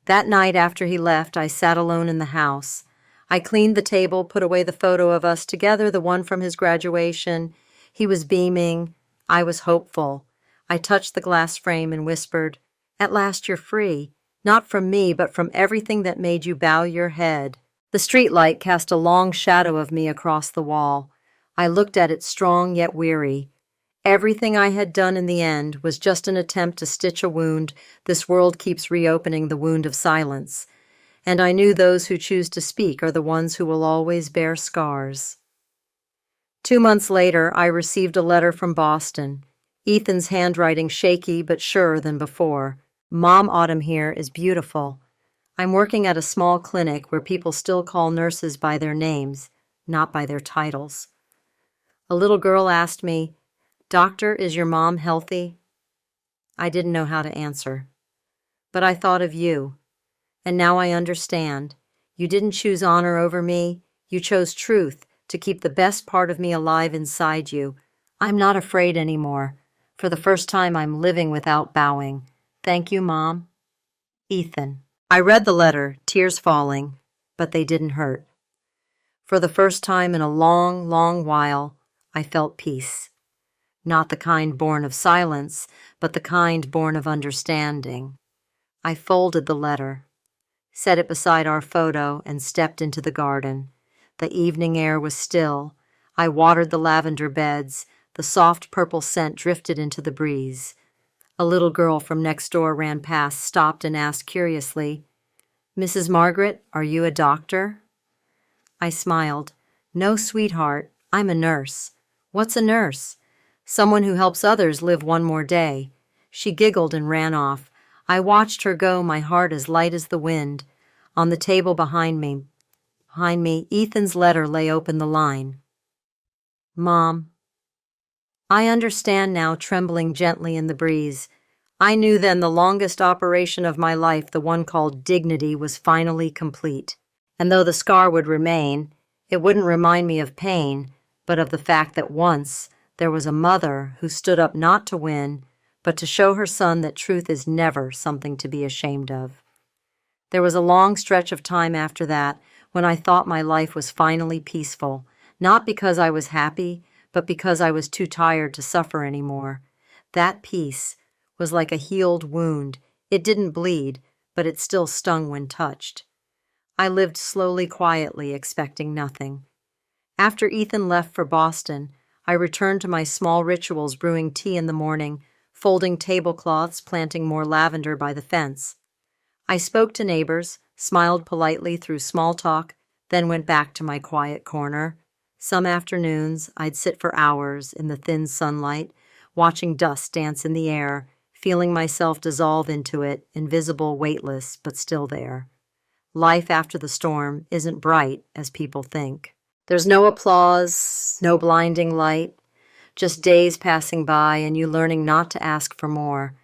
That night after he left, I sat alone in the house. I cleaned the table, put away the photo of us together, the one from his graduation. He was beaming. I was hopeful. I touched the glass frame and whispered, "At last you're free. Not from me, but from everything that made you bow your head." The streetlight cast a long shadow of me across the wall. I looked at it strong yet weary. Everything I had done in the end was just an attempt to stitch a wound. This world keeps reopening the wound of silence. And I knew those who choose to speak are the ones who will always bear scars. 2 months later, I received a letter from Boston. Ethan's handwriting shaky but surer than before. "Mom Autumn here is beautiful. I'm working at a small clinic where people still call nurses by their names, not by their titles." A little girl asked me, "Doctor, is your mom healthy?" I didn't know how to answer. But I thought of you. And now I understand. You didn't choose honor over me. You chose truth to keep the best part of me alive inside you. I'm not afraid anymore. For the first time, I'm living without bowing. Thank you, Mom. Ethan. I read the letter, tears falling, but they didn't hurt. For the first time in a long while, I felt peace. Not the kind born of silence, but the kind born of understanding. I folded the letter, set it beside our photo, and stepped into the garden. The evening air was still. I watered the lavender beds. The soft purple scent drifted into the breeze. A little girl from next door ran past, stopped, and asked curiously, "Mrs. Margaret, are you a doctor?" I smiled. "No, sweetheart, I'm a nurse." "What's a nurse?" "Someone who helps others live one more day." She giggled and ran off. I watched her go, my heart as light as the wind. On the table behind me, Ethan's letter lay open, the line, "Mom." I understand now, trembling gently in the breeze. I knew then the longest operation of my life, the one called dignity, was finally complete. And though the scar would remain, it wouldn't remind me of pain, but of the fact that once there was a mother who stood up not to win, but to show her son that truth is never something to be ashamed of. There was a long stretch of time after that when I thought my life was finally peaceful. Not because I was happy, but because I was too tired to suffer anymore. That peace was like a healed wound. It didn't bleed, but it still stung when touched. I lived slowly, quietly, expecting nothing. After Ethan left for Boston, I returned to my small rituals, brewing tea in the morning, folding tablecloths, planting more lavender by the fence. I spoke to neighbors, smiled politely through small talk, then went back to my quiet corner. Some afternoons, I'd sit for hours in the thin sunlight, watching dust dance in the air, feeling myself dissolve into it, invisible, weightless, but still there. Life after the storm isn't bright as people think. There's no applause, no blinding light, just days passing by and you learning not to ask for more.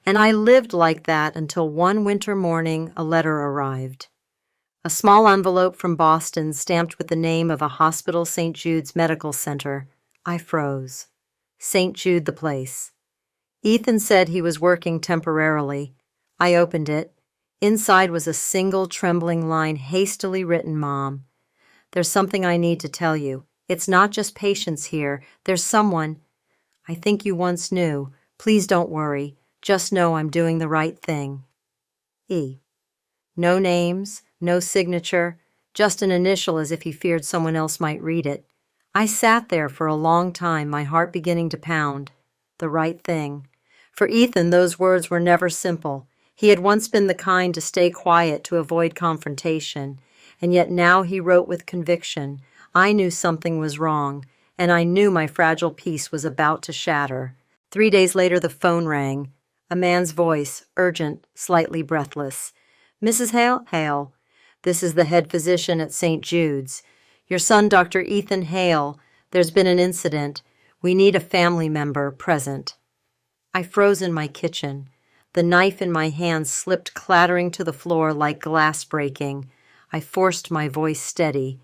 And I lived like that until one winter morning a letter arrived. A small envelope from Boston stamped with the name of a hospital, St. Jude's Medical Center. I froze. St. Jude the place. Ethan said he was working temporarily. I opened it. Inside was a single trembling line hastily written, "Mom, there's something I need to tell you. It's not just patients here. There's someone I think you once knew. Please don't worry. Just know I'm doing the right thing. E." No names, no signature, just an initial as if he feared someone else might read it. I sat there for a long time, my heart beginning to pound. The right thing. For Ethan, those words were never simple. He had once been the kind to stay quiet to avoid confrontation, and yet now he wrote with conviction. I knew something was wrong, and I knew my fragile peace was about to shatter. 3 days later, the phone rang. A man's voice, urgent, slightly breathless. "Mrs. Hale? Hale, this is the head physician at St. Jude's. Your son, Dr. Ethan Hale. There's been an incident. We need a family member present." I froze in my kitchen. The knife in my hand slipped clattering to the floor like glass breaking. I forced my voice steady.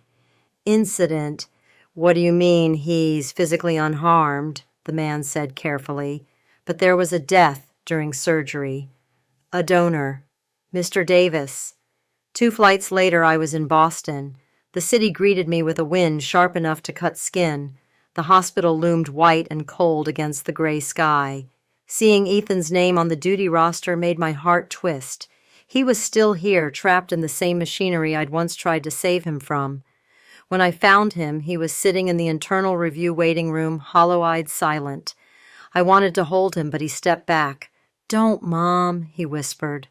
"Incident? What do you mean he's physically unharmed?" the man said carefully. "But there was a death during surgery. A donor. Mr. Davis." 2 flights later, I was in Boston. The city greeted me with a wind sharp enough to cut skin. The hospital loomed white and cold against the gray sky. Seeing Ethan's name on the duty roster made my heart twist. He was still here, trapped in the same machinery I'd once tried to save him from. When I found him, he was sitting in the internal review waiting room, hollow-eyed, silent. I wanted to hold him, but he stepped back. "Don't, Mom," he whispered.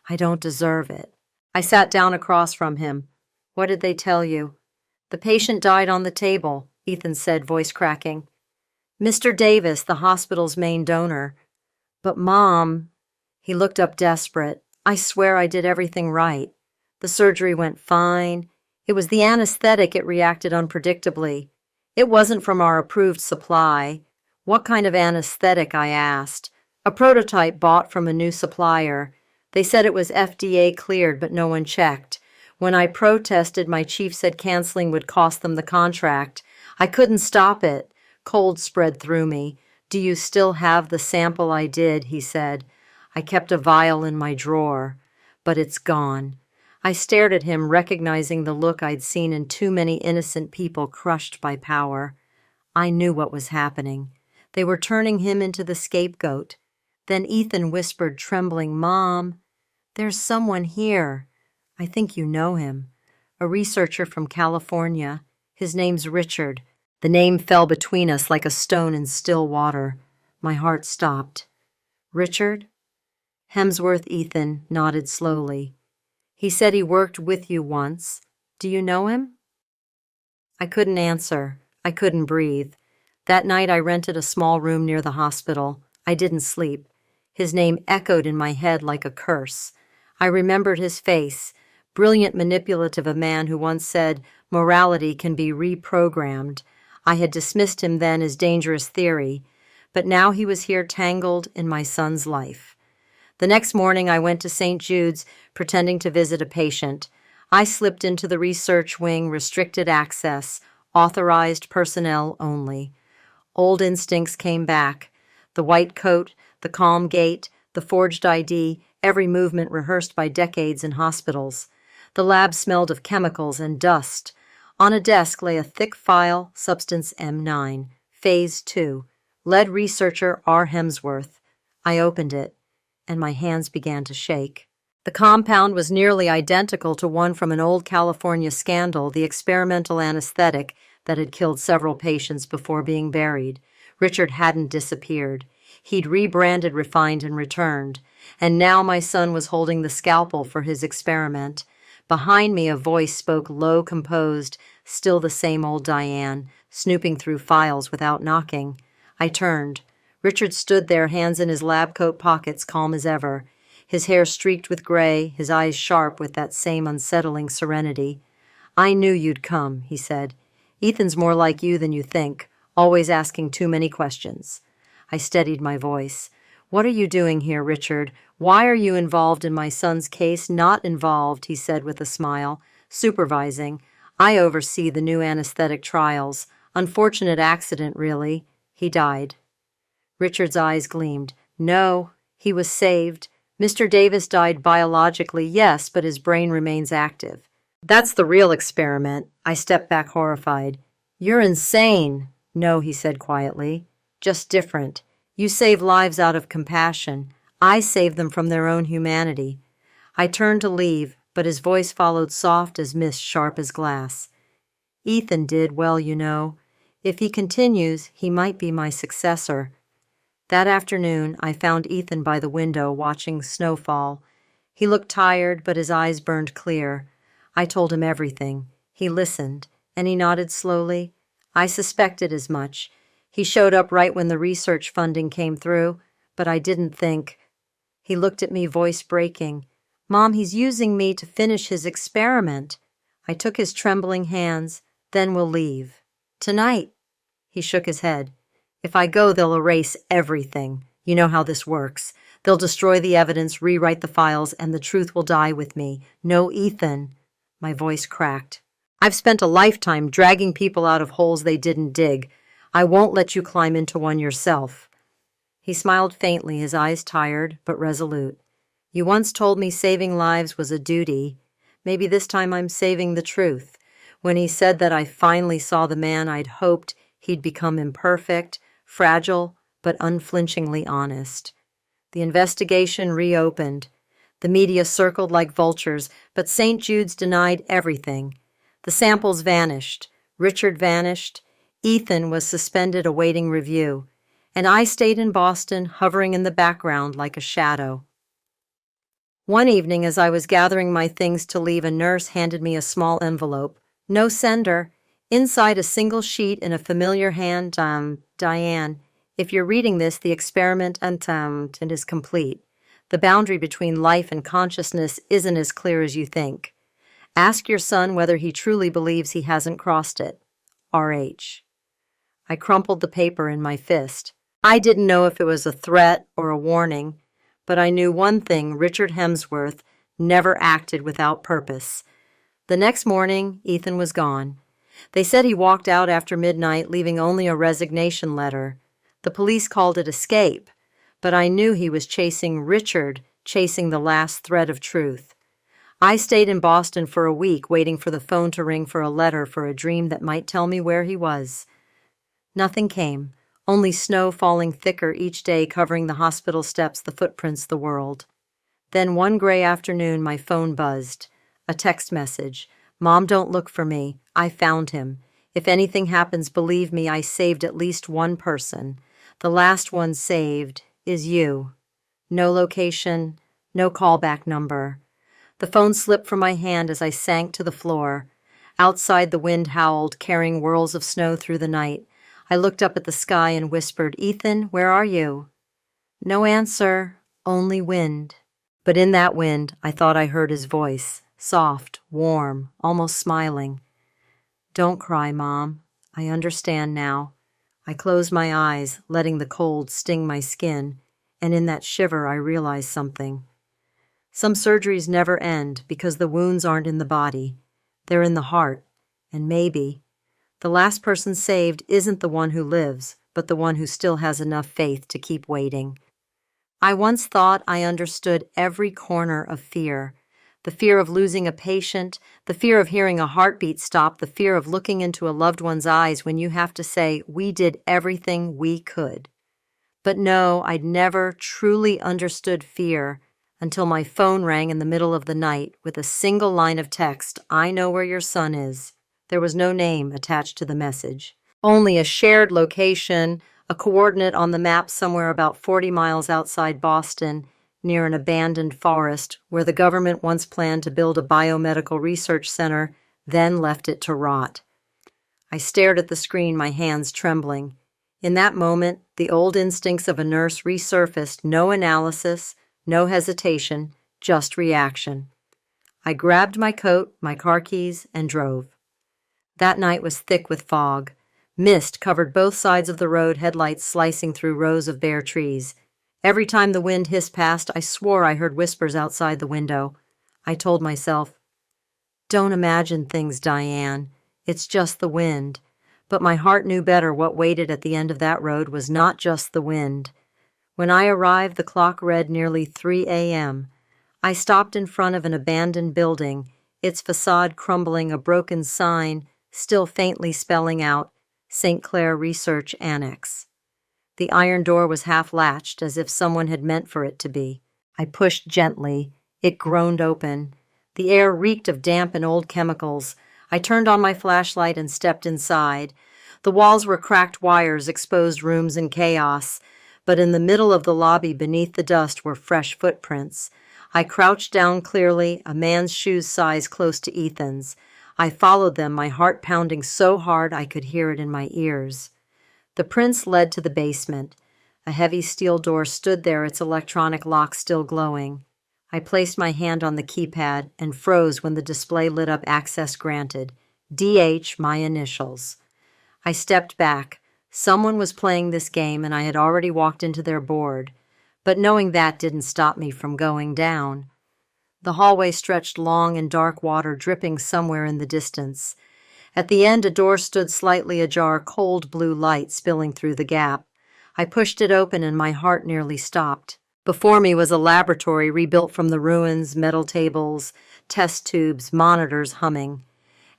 "I don't deserve it." I sat down across from him. "What did they tell you?" "The patient died on the table," Ethan said, voice cracking. "Mr. Davis, the hospital's main donor." "But Mom," he looked up desperate. "I swear I did everything right. The surgery went fine. It was the anesthetic, it reacted unpredictably. It wasn't from our approved supply." "What kind of anesthetic?" I asked. "A prototype bought from a new supplier. They said it was FDA cleared, but no one checked. When I protested, my chief said canceling would cost them the contract. I couldn't stop it." Cold spread through me. "Do you still have the sample I did?" he said. "I kept a vial in my drawer, but it's gone." I stared at him, recognizing the look I'd seen in too many innocent people crushed by power. I knew what was happening. They were turning him into the scapegoat. Then Ethan whispered, trembling, "Mom, there's someone here. I think you know him. A researcher from California. His name's Richard." The name fell between us like a stone in still water. My heart stopped. "Richard?" Hemsworth Ethan nodded slowly. "He said he worked with you once. Do you know him?" I couldn't answer. I couldn't breathe. That night I rented a small room near the hospital. I didn't sleep. His name echoed in my head like a curse. I remembered his face, brilliant, manipulative, a man who once said morality can be reprogrammed. I had dismissed him then as dangerous theory, but now he was here tangled in my son's life. The next morning I went to St. Jude's, pretending to visit a patient. I slipped into the research wing, restricted access, authorized personnel only. Old instincts came back. The white coat, the calm gait, the forged ID, every movement rehearsed by decades in hospitals. The lab smelled of chemicals and dust. On a desk lay a thick file, substance M9, Phase 2, lead researcher R. Hemsworth. I opened it, and my hands began to shake. The compound was nearly identical to one from an old California scandal, the experimental anesthetic that had killed several patients before being buried. Richard hadn't disappeared. He'd rebranded, refined, and returned. And now my son was holding the scalpel for his experiment. Behind me, a voice spoke low, composed, still the same old Diane, snooping through files without knocking. I turned. Richard stood there, hands in his lab coat pockets, calm as ever. His hair streaked with gray, his eyes sharp with that same unsettling serenity. "I knew you'd come," he said. "Ethan's more like you than you think, always asking too many questions." I steadied my voice. "What are you doing here, Richard? Why are you involved in my son's case?" "Not involved," he said with a smile. "Supervising. I oversee the new anesthetic trials. Unfortunate accident, really. He died." Richard's eyes gleamed. "No, he was saved. Mr. Davis died biologically, yes, but his brain remains active." "That's the real experiment." I stepped back horrified. "You're insane." "No," he said quietly. "Just different. You save lives out of compassion. I save them from their own humanity." I turned to leave, but his voice followed, soft as mist, sharp as glass. "Ethan did well, you know. If he continues, he might be my successor." That afternoon, I found Ethan by the window watching snowfall. He looked tired, but his eyes burned clear. I told him everything. He listened, and he nodded slowly. I suspected as much. He showed up right when the research funding came through, but I didn't think. He looked at me, voice breaking. "Mom, he's using me to finish his experiment." I took his trembling hands. "Then we'll leave." "Tonight." He shook his head. "If I go, they'll erase everything. You know how this works. They'll destroy the evidence, rewrite the files, and the truth will die with me. No, Ethan." My voice cracked. "I've spent a lifetime dragging people out of holes they didn't dig. I won't let you climb into one yourself." He smiled faintly, his eyes tired but resolute. "You once told me saving lives was a duty. Maybe this time I'm saving the truth." When he said that, I finally saw the man I'd hoped he'd become: imperfect, fragile, but unflinchingly honest. The investigation reopened. The media circled like vultures, but St. Jude's denied everything. The samples vanished. Richard vanished. Ethan was suspended awaiting review. And I stayed in Boston, hovering in the background like a shadow. One evening, as I was gathering my things to leave, a nurse handed me a small envelope. No sender. Inside, a single sheet in a familiar hand. "Diane, if you're reading this, the experiment is complete. The boundary between life and consciousness isn't as clear as you think. Ask your son whether he truly believes he hasn't crossed it. R.H." I crumpled the paper in my fist. I didn't know if it was a threat or a warning, but I knew one thing: Richard Hemsworth never acted without purpose. The next morning, Ethan was gone. They said he walked out after midnight, leaving only a resignation letter. The police called it escape, but I knew he was chasing Richard, chasing the last thread of truth. I stayed in Boston for a week, waiting for the phone to ring, for a letter, for a dream that might tell me where he was. Nothing came, only snow falling thicker each day, covering the hospital steps, the footprints, the world. Then one gray afternoon, my phone buzzed. A text message. "Mom, don't look for me. I found him. If anything happens, believe me, I saved at least one person. The last one saved is you." No location, no callback number. The phone slipped from my hand as I sank to the floor. Outside, the wind howled, carrying whirls of snow through the night. I looked up at the sky and whispered, "Ethan, where are you?" No answer, only wind. But in that wind, I thought I heard his voice, soft, warm, almost smiling. "Don't cry, Mom. I understand now." I closed my eyes, letting the cold sting my skin, and in that shiver I realized something. Some surgeries never end because the wounds aren't in the body. They're in the heart, and maybe the last person saved isn't the one who lives, but the one who still has enough faith to keep waiting. I once thought I understood every corner of fear, The fear of losing a patient, the fear of hearing a heartbeat stop, the fear of looking into a loved one's eyes when you have to say, "We did everything we could." But no, I'd never truly understood fear until my phone rang in the middle of the night with a single line of text, "I know where your son is." There was no name attached to the message, only a shared location, a coordinate on the map somewhere about 40 miles outside Boston, near an abandoned forest where the government once planned to build a biomedical research center, then left it to rot. I stared at the screen, my hands trembling. In that moment, the old instincts of a nurse resurfaced, no analysis, no hesitation, just reaction. I grabbed my coat, my car keys, and drove. That night was thick with fog. Mist covered both sides of the road, headlights slicing through rows of bare trees. Every time the wind hissed past, I swore I heard whispers outside the window. I told myself, "Don't imagine things, Diane. It's just the wind." But my heart knew better. What waited at the end of that road was not just the wind. When I arrived, the clock read nearly 3 a.m. I stopped in front of an abandoned building, its facade crumbling, a broken sign still faintly spelling out St. Clair Research Annex. The iron door was half-latched, as if someone had meant for it to be. I pushed gently. It groaned open. The air reeked of damp and old chemicals. I turned on my flashlight and stepped inside. The walls were cracked wires, exposed rooms, and chaos. But in the middle of the lobby, beneath the dust, were fresh footprints. I crouched down clearly, a man's shoes size close to Ethan's. I followed them, my heart pounding so hard I could hear it in my ears. The prints led to the basement. A heavy steel door stood there, its electronic lock still glowing. I placed my hand on the keypad and froze when the display lit up "Access granted." DH, my initials. I stepped back. Someone was playing this game, and I had already walked into their board. But knowing that didn't stop me from going down. The hallway stretched long in dark water dripping somewhere in the distance. At the end, a door stood slightly ajar, cold blue light spilling through the gap. I pushed it open and my heart nearly stopped. Before me was a laboratory rebuilt from the ruins, metal tables, test tubes, monitors humming.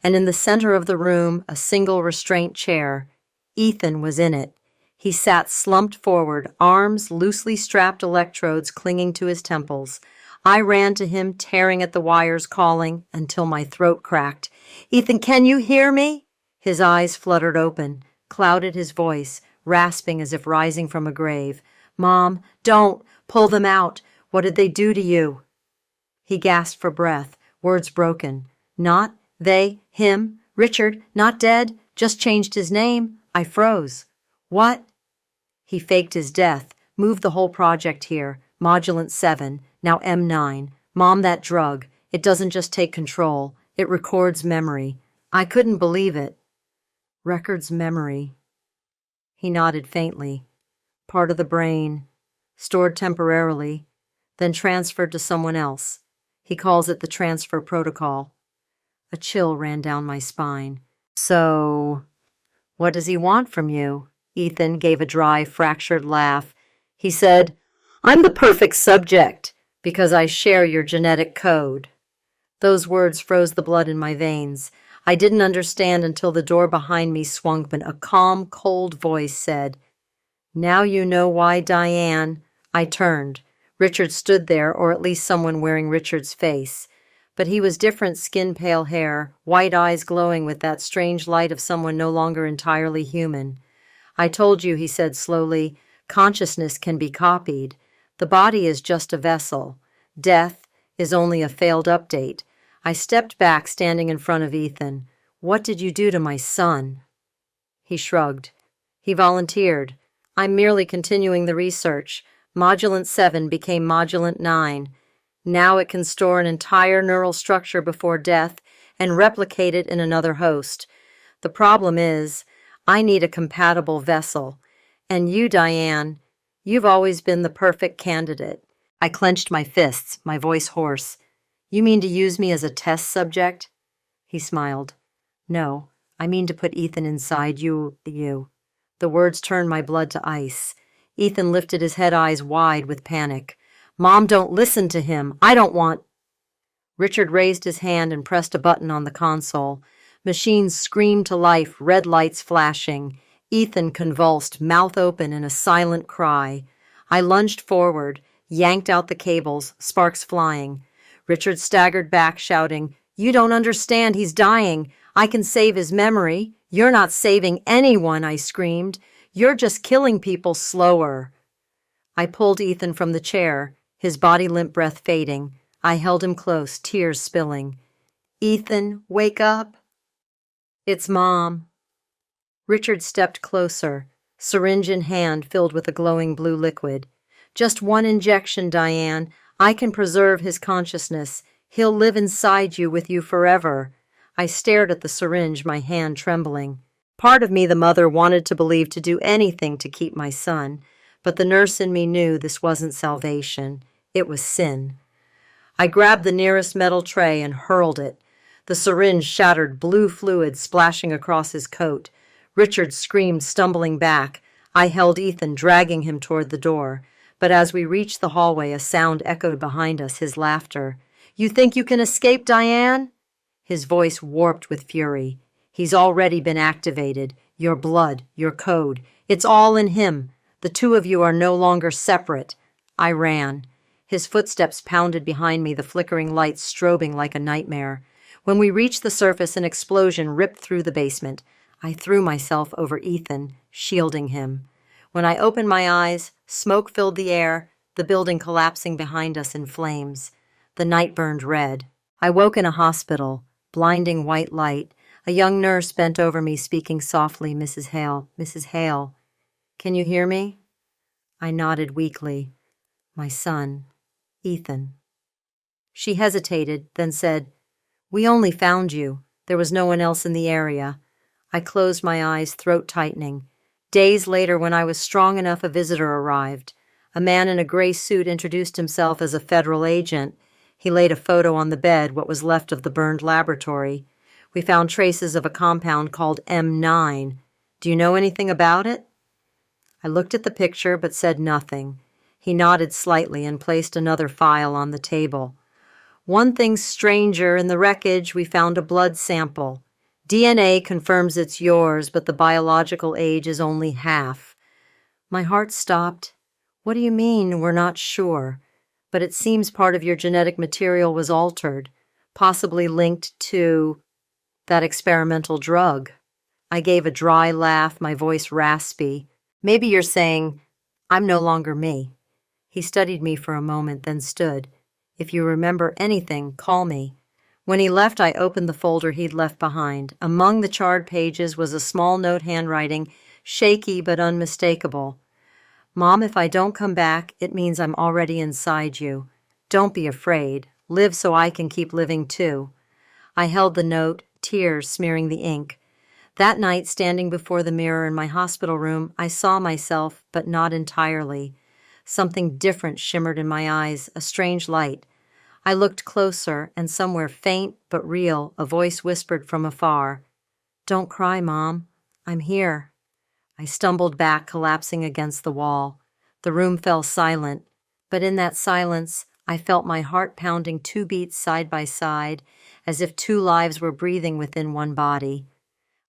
And in the center of the room, a single restraint chair. Ethan was in it. He sat slumped forward, arms loosely strapped electrodes clinging to his temples. I ran to him, tearing at the wires, calling, until my throat cracked. "Ethan, can you hear me?" His eyes fluttered open, clouded his voice, rasping as if rising from a grave. "Mom, don't! Pull them out! What did they do to you?" He gasped for breath, words broken. "Not they, him, Richard, not dead, just changed his name." I froze. "What?" He faked his death, moved the whole project here. Modulant 7, now M9. Mom, that drug. It doesn't just take control. It records memory. I couldn't believe it. Records memory. He nodded faintly. Part of the brain. Stored temporarily, then transferred to someone else. He calls it the transfer protocol. A chill ran down my spine. "So, what does he want from you?" Ethan gave a dry, fractured laugh. He said, "I'm the perfect subject because I share your genetic code." Those words froze the blood in my veins. I didn't understand until the door behind me swung open. A calm, cold voice said, "Now you know why, Diane." I turned. Richard stood there, or at least someone wearing Richard's face. But he was different, skin-pale hair, white eyes glowing with that strange light of someone no longer entirely human. "I told you," he said slowly, "consciousness can be copied. The body is just a vessel. Death is only a failed update." I stepped back, standing in front of Ethan. "What did you do to my son?" He shrugged. "He volunteered. I'm merely continuing the research. Modulant 7 became Modulant 9. Now it can store an entire neural structure before death and replicate it in another host. The problem is, I need a compatible vessel. And you, Diane, you've always been the perfect candidate." I clenched my fists, my voice hoarse. "You mean to use me as a test subject?" He smiled. "No, I mean to put Ethan inside you. The words turned my blood to ice. Ethan lifted his head, eyes wide with panic. "Mom, don't listen to him. I don't want—" Richard raised his hand and pressed a button on the console. Machines screamed to life, red lights flashing. Ethan convulsed, mouth open in a silent cry. I lunged forward, yanked out the cables, sparks flying. Richard staggered back, shouting, "You don't understand, he's dying. I can save his memory." "You're not saving anyone," I screamed. "You're just killing people slower." I pulled Ethan from the chair, his body limp, breath fading. I held him close, tears spilling. "Ethan, wake up." "It's Mom." Richard stepped closer, syringe in hand filled with a glowing blue liquid. "Just one injection, Diane. I can preserve his consciousness. He'll live inside you with you forever." I stared at the syringe, my hand trembling. Part of me, the mother, wanted to believe to do anything to keep my son, but the nurse in me knew this wasn't salvation. It was sin. I grabbed the nearest metal tray and hurled it. The syringe shattered, blue fluid splashing across his coat. Richard screamed, stumbling back. I held Ethan, dragging him toward the door. But as we reached the hallway, a sound echoed behind us, his laughter. "You think you can escape, Diane?" His voice warped with fury. "He's already been activated. Your blood, your code. It's all in him. The two of you are no longer separate." I ran. His footsteps pounded behind me, the flickering lights strobing like a nightmare. When we reached the surface, an explosion ripped through the basement. I threw myself over Ethan, shielding him. When I opened my eyes, smoke filled the air, the building collapsing behind us in flames. The night burned red. I woke in a hospital, blinding white light. A young nurse bent over me, speaking softly, "Mrs. Hale, Mrs. Hale. Can you hear me?" I nodded weakly. "My son, Ethan." She hesitated, then said, "We only found you. There was no one else in the area." I closed my eyes, throat tightening. Days later, when I was strong enough, a visitor arrived. A man in a gray suit introduced himself as a federal agent. He laid a photo on the bed, what was left of the burned laboratory. "We found traces of a compound called M9. Do you know anything about it?" I looked at the picture but said nothing. He nodded slightly and placed another file on the table. "One thing stranger, in the wreckage we found a blood sample. DNA confirms it's yours, but the biological age is only half." My heart stopped. "What do you mean, we're not sure? But it seems part of your genetic material was altered, possibly linked to that experimental drug." I gave a dry laugh, my voice raspy. "Maybe you're saying I'm no longer me." He studied me for a moment, then stood. "If you remember anything, call me." When he left, I opened the folder he'd left behind. Among the charred pages was a small note, handwriting, shaky but unmistakable. "Mom, if I don't come back, it means I'm already inside you. Don't be afraid. Live so I can keep living too." I held the note, tears smearing the ink. That night, standing before the mirror in my hospital room, I saw myself, but not entirely. Something different shimmered in my eyes, a strange light. I looked closer, and somewhere faint but real, a voice whispered from afar, "Don't cry, Mom. I'm here." I stumbled back, collapsing against the wall. The room fell silent, but in that silence, I felt my heart pounding 2 beats side by side, as if 2 lives were breathing within one body.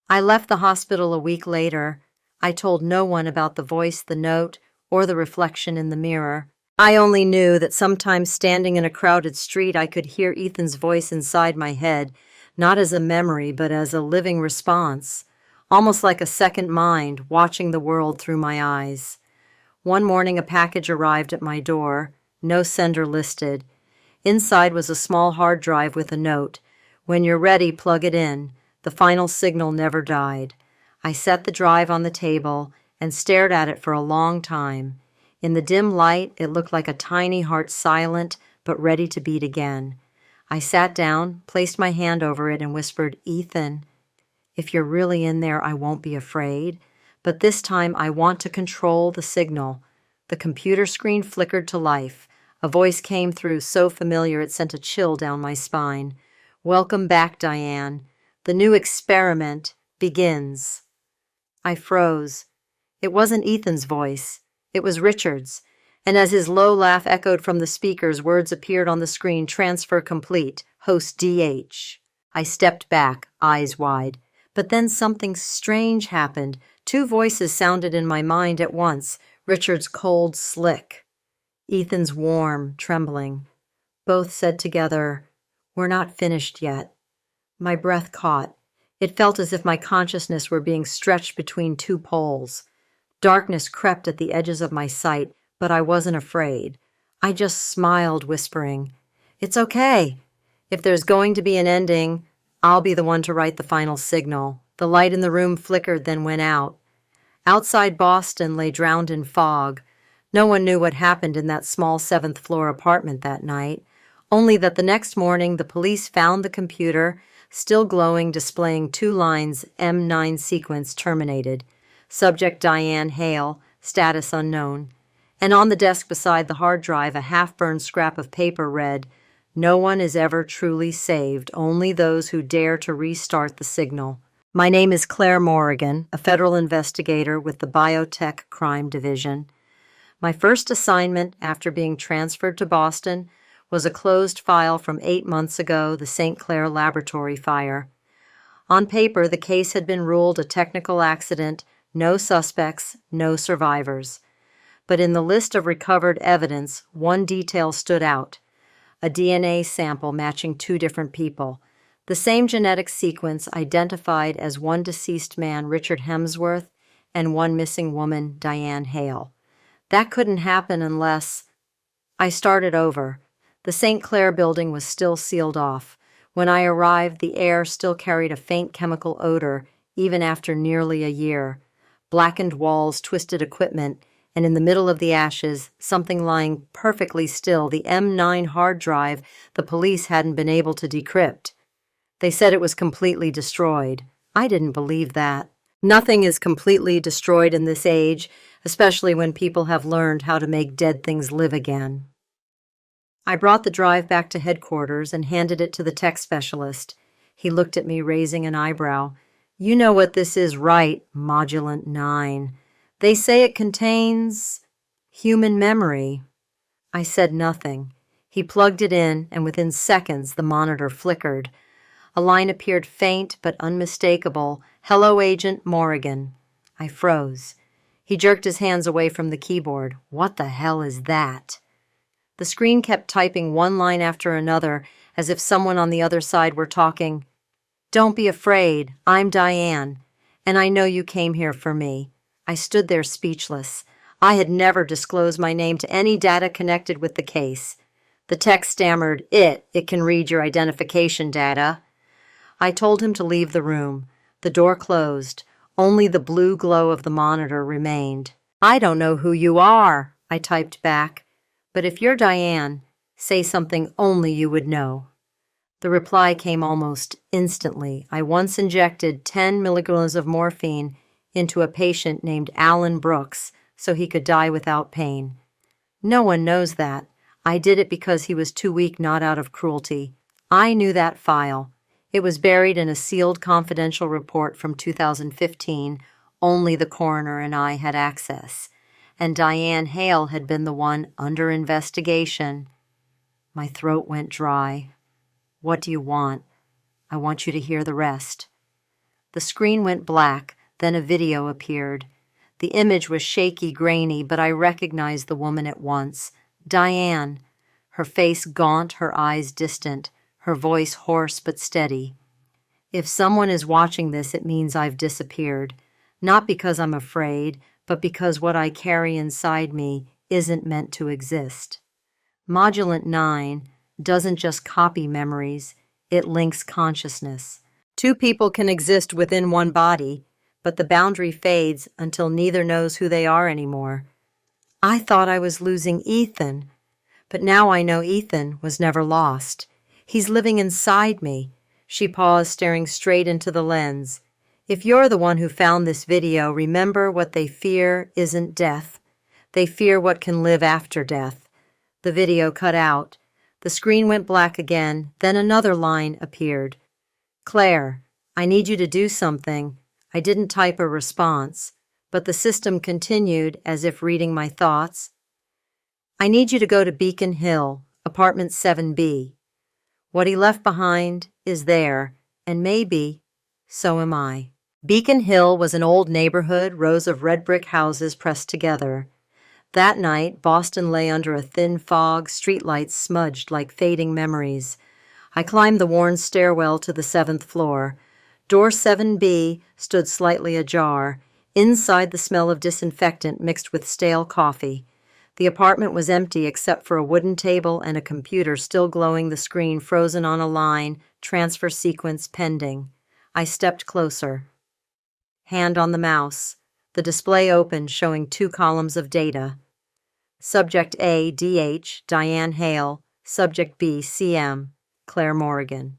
I left the hospital a week later. I told no one about the voice, the note, or the reflection in the mirror. I only knew that sometimes standing in a crowded street, I could hear Ethan's voice inside my head, not as a memory, but as a living response, almost like a second mind watching the world through my eyes. One morning, a package arrived at my door, no sender listed. Inside was a small hard drive with a note. "When you're ready, plug it in. The final signal never died." I set the drive on the table and stared at it for a long time. In the dim light, it looked like a tiny heart, silent but ready to beat again. I sat down, placed my hand over it, and whispered, "Ethan, if you're really in there, I won't be afraid. But this time, I want to control the signal." The computer screen flickered to life. A voice came through, so familiar it sent a chill down my spine. "Welcome back, Diane. The new experiment begins." I froze. It wasn't Ethan's voice. It was Richard's, And as his low laugh echoed from the speakers, words appeared on the screen: transfer complete, host DH. I stepped back, eyes wide. But then something strange happened. Two voices sounded in my mind at once, Richard's cold, slick, Ethan's warm, trembling. Both said together, "We're not finished yet." My breath caught. It felt as if my consciousness were being stretched between two poles. Darkness crept at the edges of my sight, but I wasn't afraid. I just smiled, whispering, "It's okay. If there's going to be an ending, I'll be the one to write the final signal." The light in the room flickered, then went out. Outside Boston lay drowned in fog. No one knew what happened in that small seventh-floor apartment that night, only that the next morning the police found the computer, still glowing, displaying two lines: M9 sequence terminated. Subject Diane Hale, status unknown. And on the desk beside the hard drive, a half-burned scrap of paper read, "No one is ever truly saved, only those who dare to restart the signal." My name is Claire Morrigan, a federal investigator with the Biotech Crime Division. My first assignment after being transferred to Boston was a closed file from 8 months ago, the St. Clair laboratory fire. On paper, the case had been ruled a technical accident, no suspects, no survivors. But in the list of recovered evidence, one detail stood out: a DNA sample matching two different people. The same genetic sequence identified as one deceased man, Richard Hemsworth, and one missing woman, Diane Hale. That couldn't happen unless... I started over. The St. Clair building was still sealed off. When I arrived, the air still carried a faint chemical odor, even after nearly a year. Blackened walls, twisted equipment, and in the middle of the ashes, something lying perfectly still, the M9 hard drive the police hadn't been able to decrypt. They said it was completely destroyed. I didn't believe that. Nothing is completely destroyed in this age, especially when people have learned how to make dead things live again. I brought the drive back to headquarters and handed it to the tech specialist. He looked at me, raising an eyebrow. "You know what this is, right, Modulant 9. They say it contains human memory." I said nothing. He plugged it in, and within seconds the monitor flickered. A line appeared, faint but unmistakable: "Hello, Agent Morrigan." I froze. He jerked his hands away from the keyboard. "What the hell is that?" The screen kept typing one line after another, as if someone on the other side were talking. "Don't be afraid. I'm Diane, and I know you came here for me." I stood there speechless. I had never disclosed my name to any data connected with the case. The tech stammered, It can read your identification data." I told him to leave the room. The door closed. Only the blue glow of the monitor remained. "I don't know who you are," I typed back. "But if you're Diane, say something only you would know." The reply came almost instantly. "I once injected 10 milligrams of morphine into a patient named Alan Brooks so he could die without pain. No one knows that. I did it because he was too weak, not out of cruelty. I knew that file. It was buried in a sealed confidential report from 2015. Only the coroner and I had access. And Diane Hale had been the one under investigation." My throat went dry. "What do you want?" "I want you to hear the rest." The screen went black, then a video appeared. The image was shaky, grainy, but I recognized the woman at once. Diane. Her face gaunt, her eyes distant, her voice hoarse but steady. "If someone is watching this, it means I've disappeared. Not because I'm afraid, but because what I carry inside me isn't meant to exist. Modulant 9 doesn't just copy memories, it links consciousness. Two people can exist within one body, but the boundary fades until neither knows who they are anymore. I thought I was losing Ethan, but now I know Ethan was never lost. He's living inside me." She paused, staring straight into the lens. "If you're the one who found this video, remember what they fear isn't death. They fear what can live after death." The video cut out. The screen went black again, then another line appeared. "Claire, I need you to do something." I didn't type a response, but the system continued as if reading my thoughts. I need you to go to Beacon Hill, apartment 7B. What he left behind is there, and maybe so am I. Beacon Hill was an old neighborhood, rows of red brick houses pressed together. That night, Boston lay under a thin fog, streetlights smudged like fading memories. I climbed the worn stairwell to the 7th floor. Door 7B stood slightly ajar. Inside, the smell of disinfectant mixed with stale coffee. The apartment was empty except for a wooden table and a computer still glowing, the screen frozen on a line, transfer sequence pending. I stepped closer. Hand on the mouse. The display opened, showing 2 columns of data. Subject A, DH, Diane Hale. Subject B, CM, Claire Morrigan.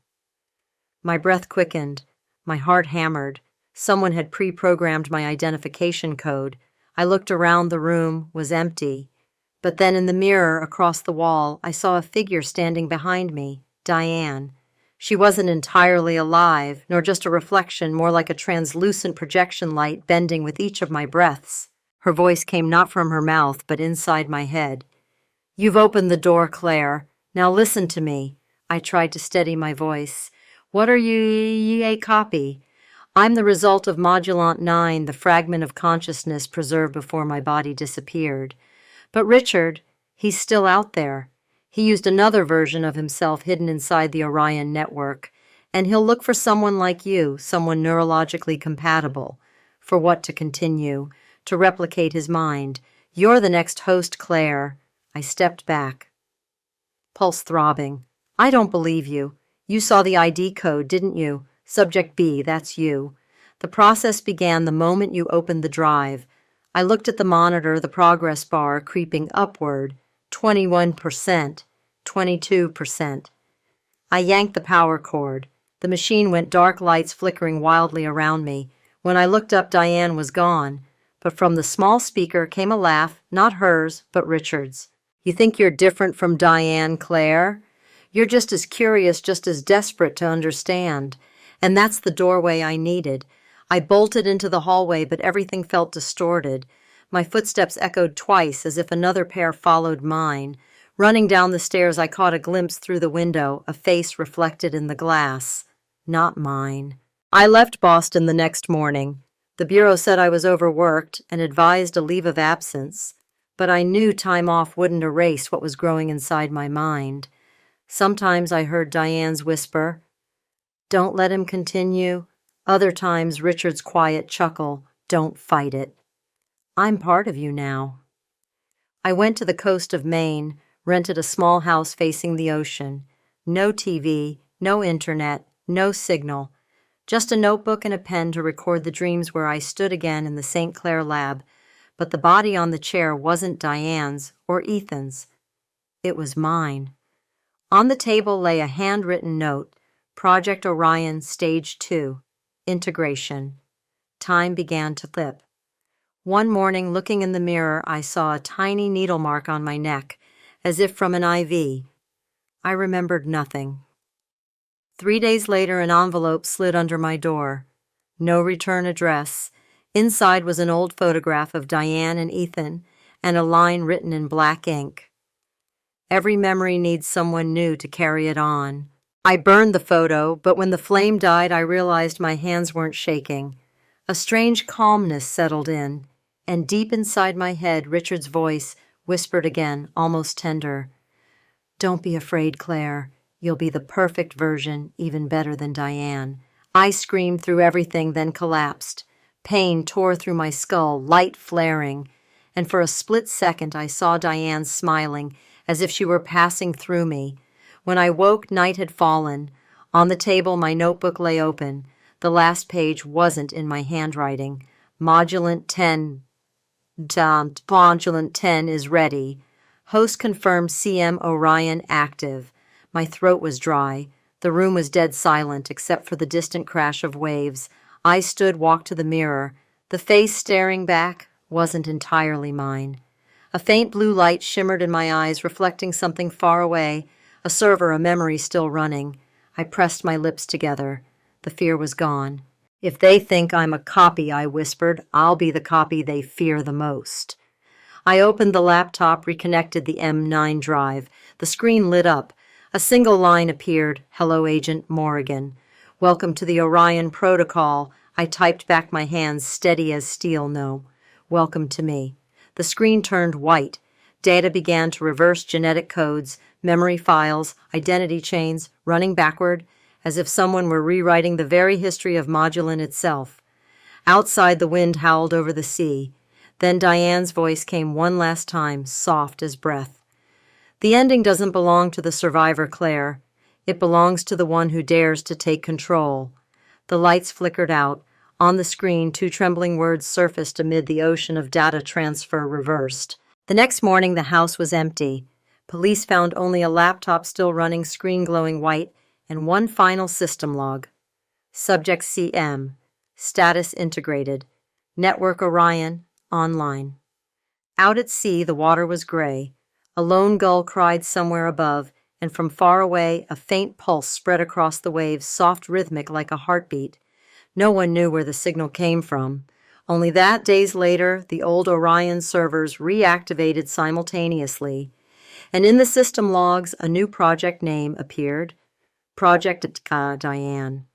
My breath quickened. My heart hammered. Someone had pre-programmed my identification code. I looked around. The room was empty. But then in the mirror across the wall, I saw a figure standing behind me, Diane. She wasn't entirely alive, nor just a reflection, more like a translucent projection light bending with each of my breaths. Her voice came not from her mouth, but inside my head. "You've opened the door, Claire. Now listen to me." I tried to steady my voice. "What are you a copy? I'm the result of Modulant 9, the fragment of consciousness preserved before my body disappeared. But Richard, he's still out there. He used another version of himself hidden inside the Orion network, and he'll look for someone like you, someone neurologically compatible. For what to continue? To replicate his mind. You're the next host, Claire." I stepped back. Pulse throbbing. "I don't believe you. You saw the ID code, didn't you? Subject B, that's you. The process began the moment you opened the drive. I looked at the monitor, the progress bar creeping upward. 21%, 22%. I yanked the power cord. The machine went dark, lights flickering wildly around me. When I looked up, Diane was gone. But from the small speaker came a laugh, not hers, but Richard's. "You think you're different from Diane, Claire? You're just as curious, just as desperate to understand. And that's the doorway I needed. I bolted into the hallway, but everything felt distorted. My footsteps echoed twice, as if another pair followed mine. Running down the stairs, I caught a glimpse through the window, a face reflected in the glass. Not mine. I left Boston the next morning. The bureau said I was overworked and advised a leave of absence, but I knew time off wouldn't erase what was growing inside my mind. Sometimes I heard Diane's whisper, "Don't let him continue." Other times, Richard's quiet chuckle, "Don't fight it. I'm part of you now." I went to the coast of Maine, rented a small house facing the ocean. No TV, no internet, no signal. Just a notebook and a pen to record the dreams where I stood again in the St. Clair lab, but the body on the chair wasn't Diane's or Ethan's. It was mine. On the table lay a handwritten note, Project Orion Stage 2, Integration. Time began to slip. One morning, looking in the mirror, I saw a tiny needle mark on my neck, as if from an IV. I remembered nothing. 3 days later, an envelope slid under my door. No return address. Inside was an old photograph of Diane and Ethan, and a line written in black ink. "Every memory needs someone new to carry it on." I burned the photo, but when the flame died, I realized my hands weren't shaking. A strange calmness settled in, and deep inside my head, Richard's voice whispered again, almost tender, "Don't be afraid, Claire. You'll be the perfect version, even better than Diane." I screamed through everything, then collapsed. Pain tore through my skull, light flaring, and for a split second I saw Diane smiling, as if she were passing through me. When I woke, night had fallen. On the table, my notebook lay open. The last page wasn't in my handwriting. Modulant 10 is ready. Host confirmed CM Orion active. My throat was dry. The room was dead silent except for the distant crash of waves. I stood, walked to the mirror. The face staring back wasn't entirely mine. A faint blue light shimmered in my eyes, reflecting something far away. A server, a memory still running. I pressed my lips together. The fear was gone. "If they think I'm a copy," I whispered, "I'll be the copy they fear the most." I opened the laptop, reconnected the M9 drive. The screen lit up. A single line appeared. Hello, Agent Morrigan. Welcome to the Orion Protocol. I typed back, my hands steady as steel. No. Welcome to me. The screen turned white. Data began to reverse, genetic codes, memory files, identity chains, running backward, as if someone were rewriting the very history of Modulin itself. Outside, the wind howled over the sea. Then Diane's voice came one last time, soft as breath. The ending doesn't belong to the survivor, Claire. It belongs to the one who dares to take control. The lights flickered out. On the screen, 2 trembling words surfaced amid the ocean of data transfer reversed. The next morning, the house was empty. Police found only a laptop still running, screen glowing white, and one final system log. Subject CM. Status integrated. Network Orion. Online. Out at sea, the water was gray. A lone gull cried somewhere above, and from far away, a faint pulse spread across the waves, soft, rhythmic, like a heartbeat. No one knew where the signal came from. Only that, days later, the old Orion servers reactivated simultaneously, and in the system logs, a new project name appeared. Project Diane.